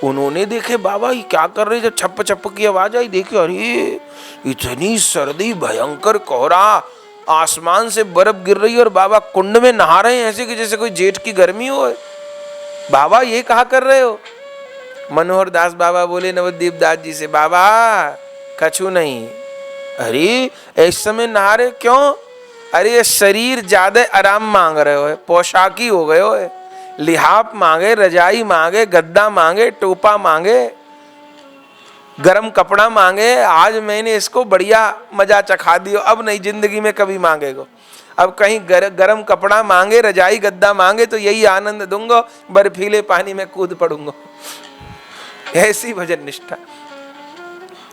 उन्होंने देखे बाबा ये क्या कर रहे, जब छप छप की आवाज आई, देखे अरे इतनी सर्दी, भयंकर कोहरा, आसमान से बर्फ गिर रही है और बाबा कुंड में नहा रहे हैं ऐसे कि जैसे कोई जेठ की गर्मी हो। बाबा ये कहा कर रहे हो? मनोहर दास बाबा बोले नवद्वीप दास जी से, बाबा कछु नहीं। अरे इस समय नहा रहे क्यों? अरे शरीर ज्यादा आराम मांग रहे हो, पोशाकी हो गए हो, लिहाफ मांगे, रजाई मांगे, गद्दा मांगे, टोपा मांगे, गरम कपड़ा मांगे। आज मैंने इसको बढ़िया मजा चखा दियो, अब नहीं जिंदगी में कभी मांगेगो। अब कहीं गरम कपड़ा मांगे, रजाई गद्दा मांगे तो यही आनंद दूंगा, बर्फीले पानी में कूद पड़ूंगा। ऐसी भजन निष्ठा।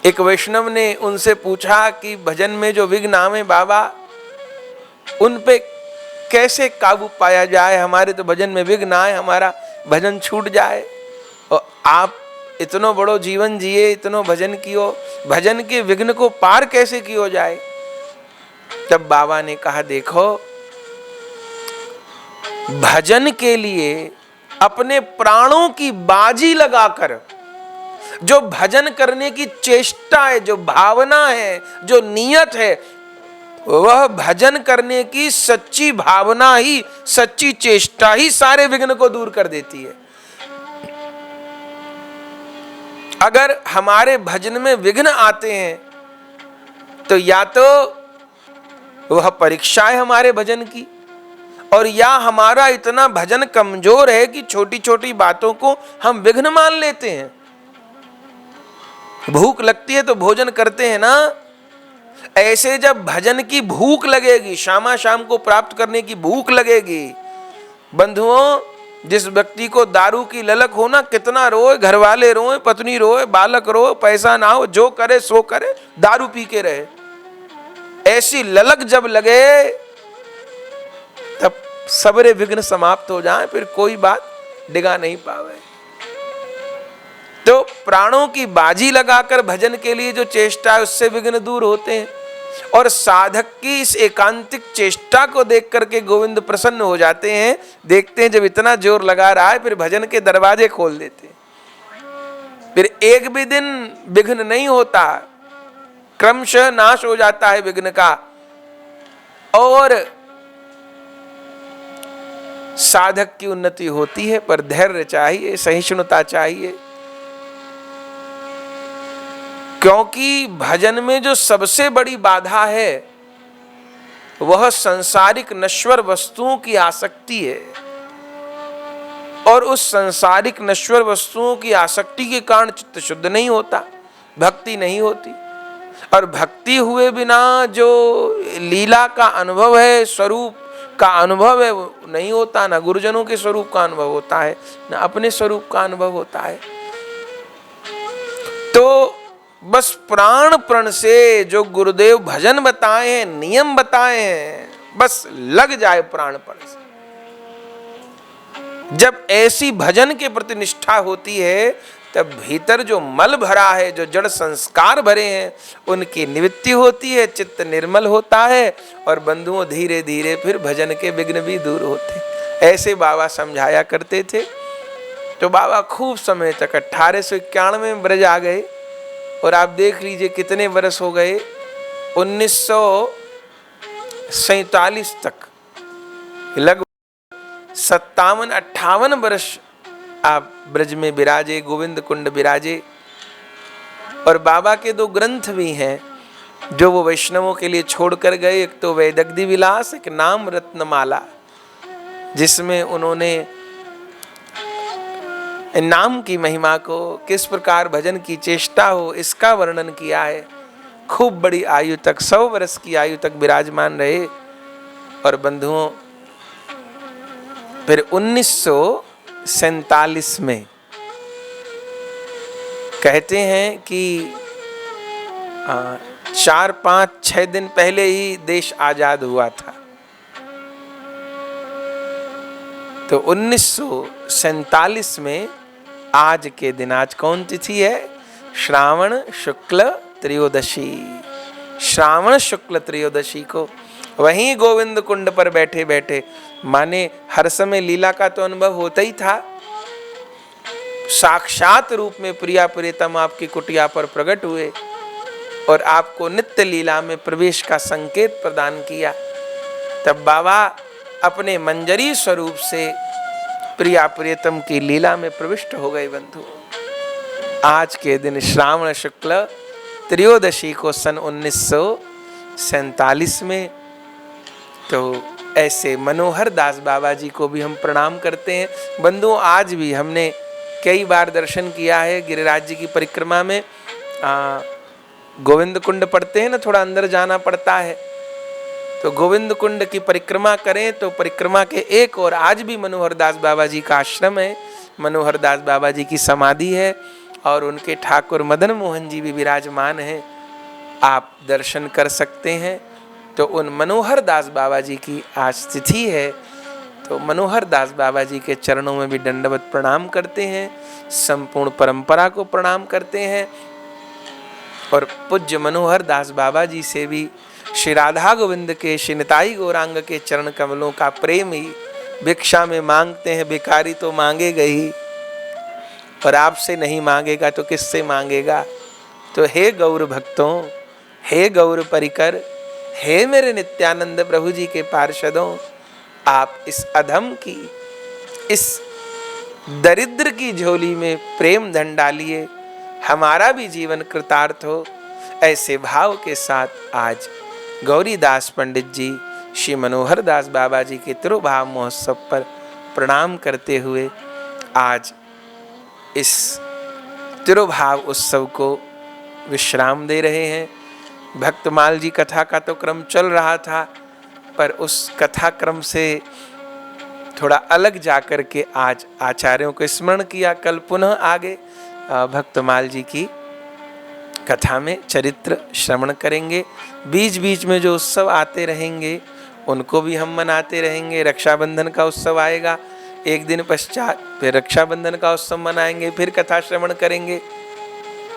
एक वैष्णव ने उनसे पूछा कि भजन में जो विघ्न आवे बाबा, उन पे कैसे काबू पाया जाए, हमारे तो भजन में विघ्न आए, हमारा भजन छूट जाए। और आप इतनो बड़ो जीवन जिए, इतनो भजन कियो, भजन के विघ्न को पार कैसे कियो जाए। तब बाबा ने कहा, देखो भजन के लिए अपने प्राणों की बाजी लगाकर जो भजन करने की चेष्टा है, जो भावना है, जो नियत है, वह भजन करने की सच्ची भावना ही, सच्ची चेष्टा ही सारे विघ्न को दूर कर देती है। अगर हमारे भजन में विघ्न आते हैं तो या तो वह परीक्षा है हमारे भजन की, और या हमारा इतना भजन कमजोर है कि छोटी छोटी बातों को हम विघ्न मान लेते हैं। भूख लगती है तो भोजन करते हैं ना, ऐसे जब भजन की भूख लगेगी, शामा शाम को प्राप्त करने की भूख लगेगी, बंधुओं, जिस व्यक्ति को दारू की ललक हो ना, कितना रोए, घर वाले रोए, पत्नी रोए, बालक रोए, पैसा ना हो, जो करे सो करे, दारू पी के रहे, ऐसी ललक जब लगे तब सबरे विघ्न समाप्त हो जाए, फिर कोई बात डिगा नहीं पावे। तो प्राणों की बाजी लगाकर भजन के लिए जो चेष्टा है उससे विघ्न दूर होते हैं, और साधक की इस एकांतिक चेष्टा को देख करके गोविंद प्रसन्न हो जाते हैं। देखते हैं जब इतना जोर लगा रहा है, फिर भजन के दरवाजे खोल देते हैं। फिर एक भी दिन विघ्न नहीं होता, क्रमशः नाश हो जाता है विघ्न का, और साधक की उन्नति होती है। पर धैर्य चाहिए, सहिष्णुता चाहिए, क्योंकि भजन में जो सबसे बड़ी बाधा है वह सांसारिक नश्वर वस्तुओं की आसक्ति है, और उस सांसारिक नश्वर वस्तुओं की आसक्ति के कारण चित्त शुद्ध नहीं होता, भक्ति नहीं होती। और भक्ति हुए बिना जो लीला का अनुभव है, स्वरूप का अनुभव है, वो नहीं होता। ना गुरुजनों के स्वरूप का अनुभव होता है, ना अपने स्वरूप का अनुभव होता है। तो बस प्राण प्रण से जो गुरुदेव भजन बताए हैं, नियम बताए हैं, बस लग जाए प्राण प्रण से। जब ऐसी भजन के प्रति निष्ठा होती है, तब भीतर जो मल भरा है, जो जड़ संस्कार भरे हैं, उनकी निवृत्ति होती है, चित्त निर्मल होता है, और बंधुओं धीरे धीरे फिर भजन के विघ्न भी दूर होते। ऐसे बाबा समझाया करते थे। तो बाबा खूब समय तक 1891 में ब्रज आ गए, और आप देख लीजिए कितने वर्ष हो गए, 1947 तक, लगभग 57-58 वर्ष आप ब्रज में विराजे, गोविंद कुंड विराजे। और बाबा के 2 ग्रंथ भी हैं जो वो वैष्णवों के लिए छोड़ कर गए। एक तो वैदग्धि विलास, एक नाम रत्नमाला, जिसमें उन्होंने नाम की महिमा को, किस प्रकार भजन की चेष्टा हो, इसका वर्णन किया है। खूब बड़ी आयु तक, 100 वर्ष की आयु तक विराजमान रहे। और बंधुओं, फिर 1947 में कहते हैं कि 4-5-6 दिन पहले ही देश आजाद हुआ था। तो 1947 में आज के दिन, आज कौन तिथि है? श्रावण शुक्ल त्रयोदशी। श्रावण शुक्ल त्रयोदशी को वहीं गोविंद कुंड पर बैठे बैठे, माने हर समय लीला का तो अनुभव होता ही था, साक्षात रूप में प्रिया प्रियतम आपकी कुटिया पर प्रकट हुए और आपको नित्य लीला में प्रवेश का संकेत प्रदान किया। तब बाबा अपने मंजरी स्वरूप से प्रिया प्रियतम की लीला में प्रविष्ट हो गए। बंधु, आज के दिन श्रावण शुक्ल त्रयोदशी को सन 1947 में, तो ऐसे मनोहर दास बाबा जी को भी हम प्रणाम करते हैं। बंधुओं, आज भी हमने कई बार दर्शन किया है गिरिराज जी की परिक्रमा में। गोविंद कुंड पड़ते हैं ना, थोड़ा अंदर जाना पड़ता है, तो गोविंद कुंड की परिक्रमा करें तो परिक्रमा के एक और आज भी मनोहर दास बाबा जी का आश्रम है, मनोहर दास बाबा जी की समाधि है, और उनके ठाकुर मदन मोहन जी भी विराजमान हैं। आप दर्शन कर सकते हैं। तो उन मनोहर दास बाबा जी की आज तिथि है, तो तो मनोहर दास बाबा जी के चरणों में भी दंडवत प्रणाम करते हैं, संपूर्ण परंपरा को प्रणाम करते हैं और पूज्य मनोहर दास बाबा जी से भी श्री राधा गोविंद के, श्री निताई गौरांग के चरण कमलों का प्रेम ही भिक्षा में मांगते हैं। भिखारी तो मांगेगा ही, और आपसे नहीं मांगेगा तो किससे मांगेगा। तो हे गौर भक्तों, हे गौर परिकर, हे मेरे नित्यानंद प्रभु जी के पार्षदों, आप इस अधम की, इस दरिद्र की झोली में प्रेम धन डालिए, हमारा भी जीवन कृतार्थ हो। ऐसे भाव के साथ आज गौरीदास पंडित जी श्री मनोहर दास बाबा जी के तिरुभाव महोत्सव पर प्रणाम करते हुए आज इस तिरुभाव उत्सव को विश्राम दे रहे हैं। भक्तमाल जी कथा का तो क्रम चल रहा था, पर उस कथा क्रम से थोड़ा अलग जाकर के आज आचार्यों को स्मरण किया। कल पुनः आगे भक्तमाल जी की कथा में चरित्र श्रवण करेंगे। बीच बीच में जो उत्सव आते रहेंगे उनको भी हम मनाते रहेंगे। रक्षाबंधन का उत्सव आएगा, एक दिन पश्चात फिर रक्षाबंधन का उत्सव मनाएंगे, फिर कथा श्रवण करेंगे।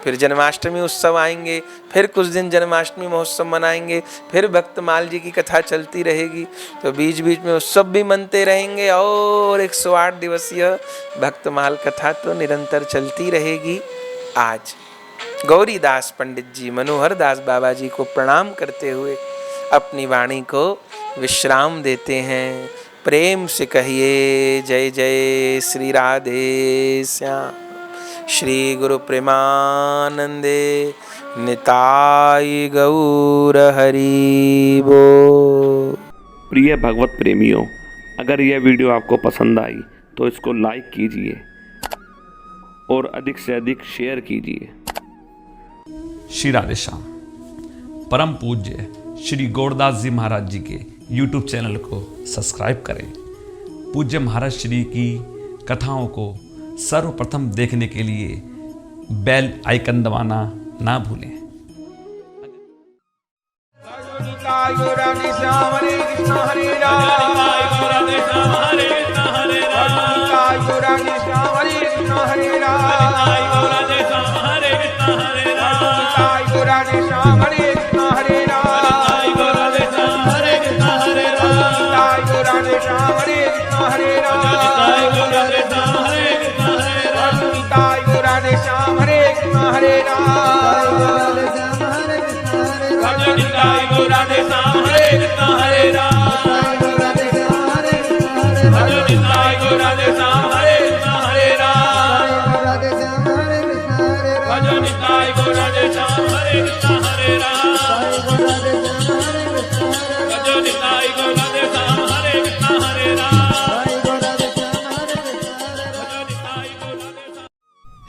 फिर जन्माष्टमी उत्सव आएंगे, फिर कुछ दिन जन्माष्टमी महोत्सव मनाएंगे, फिर भक्तमाल जी की कथा चलती रहेगी। तो बीच बीच में उत्सव भी मनते रहेंगे और 108 दिवसीय भक्तमाल कथा तो निरंतर चलती रहेगी। आज गौरीदास पंडित जी मनोहर दास बाबा जी को प्रणाम करते हुए अपनी वाणी को विश्राम देते हैं। प्रेम से कहिए जय जय श्री राधे श्याम। श्री गुरु प्रेमानंदे निताई गौर हरि बोल। प्रिय भगवत प्रेमियों, अगर यह वीडियो आपको पसंद आई तो इसको लाइक कीजिए और अधिक से अधिक शेयर कीजिए। श्री राधे श्याम। परम पूज्य श्री गौरदास जी महाराज जी के YouTube चैनल को सब्सक्राइब करें। पूज्य महाराज श्री की कथाओं को सर्वप्रथम देखने के लिए बेल आइकन दबाना ना भूलें।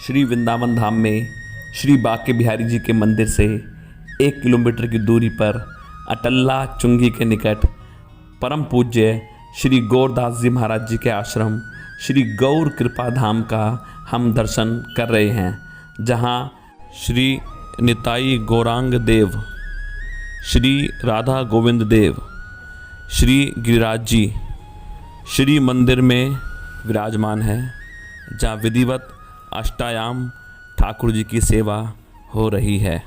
श्री वृंदावन धाम में श्री बांके बिहारी जी के मंदिर से 1 किलोमीटर की दूरी पर अटल्ला चुंगी के निकट परम पूज्य श्री गौरदास जी महाराज जी के आश्रम श्री गौर कृपा धाम का हम दर्शन कर रहे हैं, जहां श्री निताई गौरांग देव, श्री राधा गोविंद देव, श्री गिरिराज जी श्री मंदिर में विराजमान है, जहाँ विधिवत अष्टायाम ठाकुर जी की सेवा हो रही है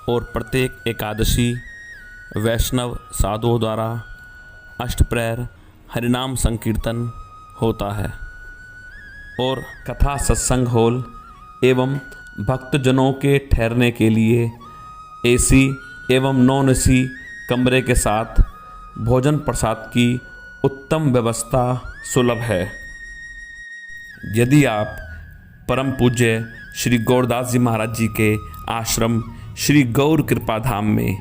और प्रत्येक एकादशी वैष्णव साधुओं द्वारा अष्टप्रहर हरिनाम संकीर्तन होता है और कथा सत्संग हॉल एवं भक्तजनों के ठहरने के लिए एसी एवं नॉन एसी कमरे के साथ भोजन प्रसाद की उत्तम व्यवस्था सुलभ है। यदि आप परम पूज्य श्री गौरदास जी महाराज जी के आश्रम श्री गौर कृपा धाम में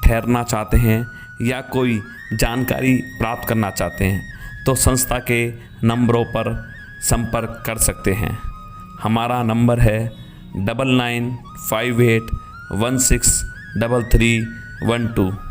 ठहरना चाहते हैं या कोई जानकारी प्राप्त करना चाहते हैं तो संस्था के नंबरों पर संपर्क कर सकते हैं। हमारा नंबर है 9958163312।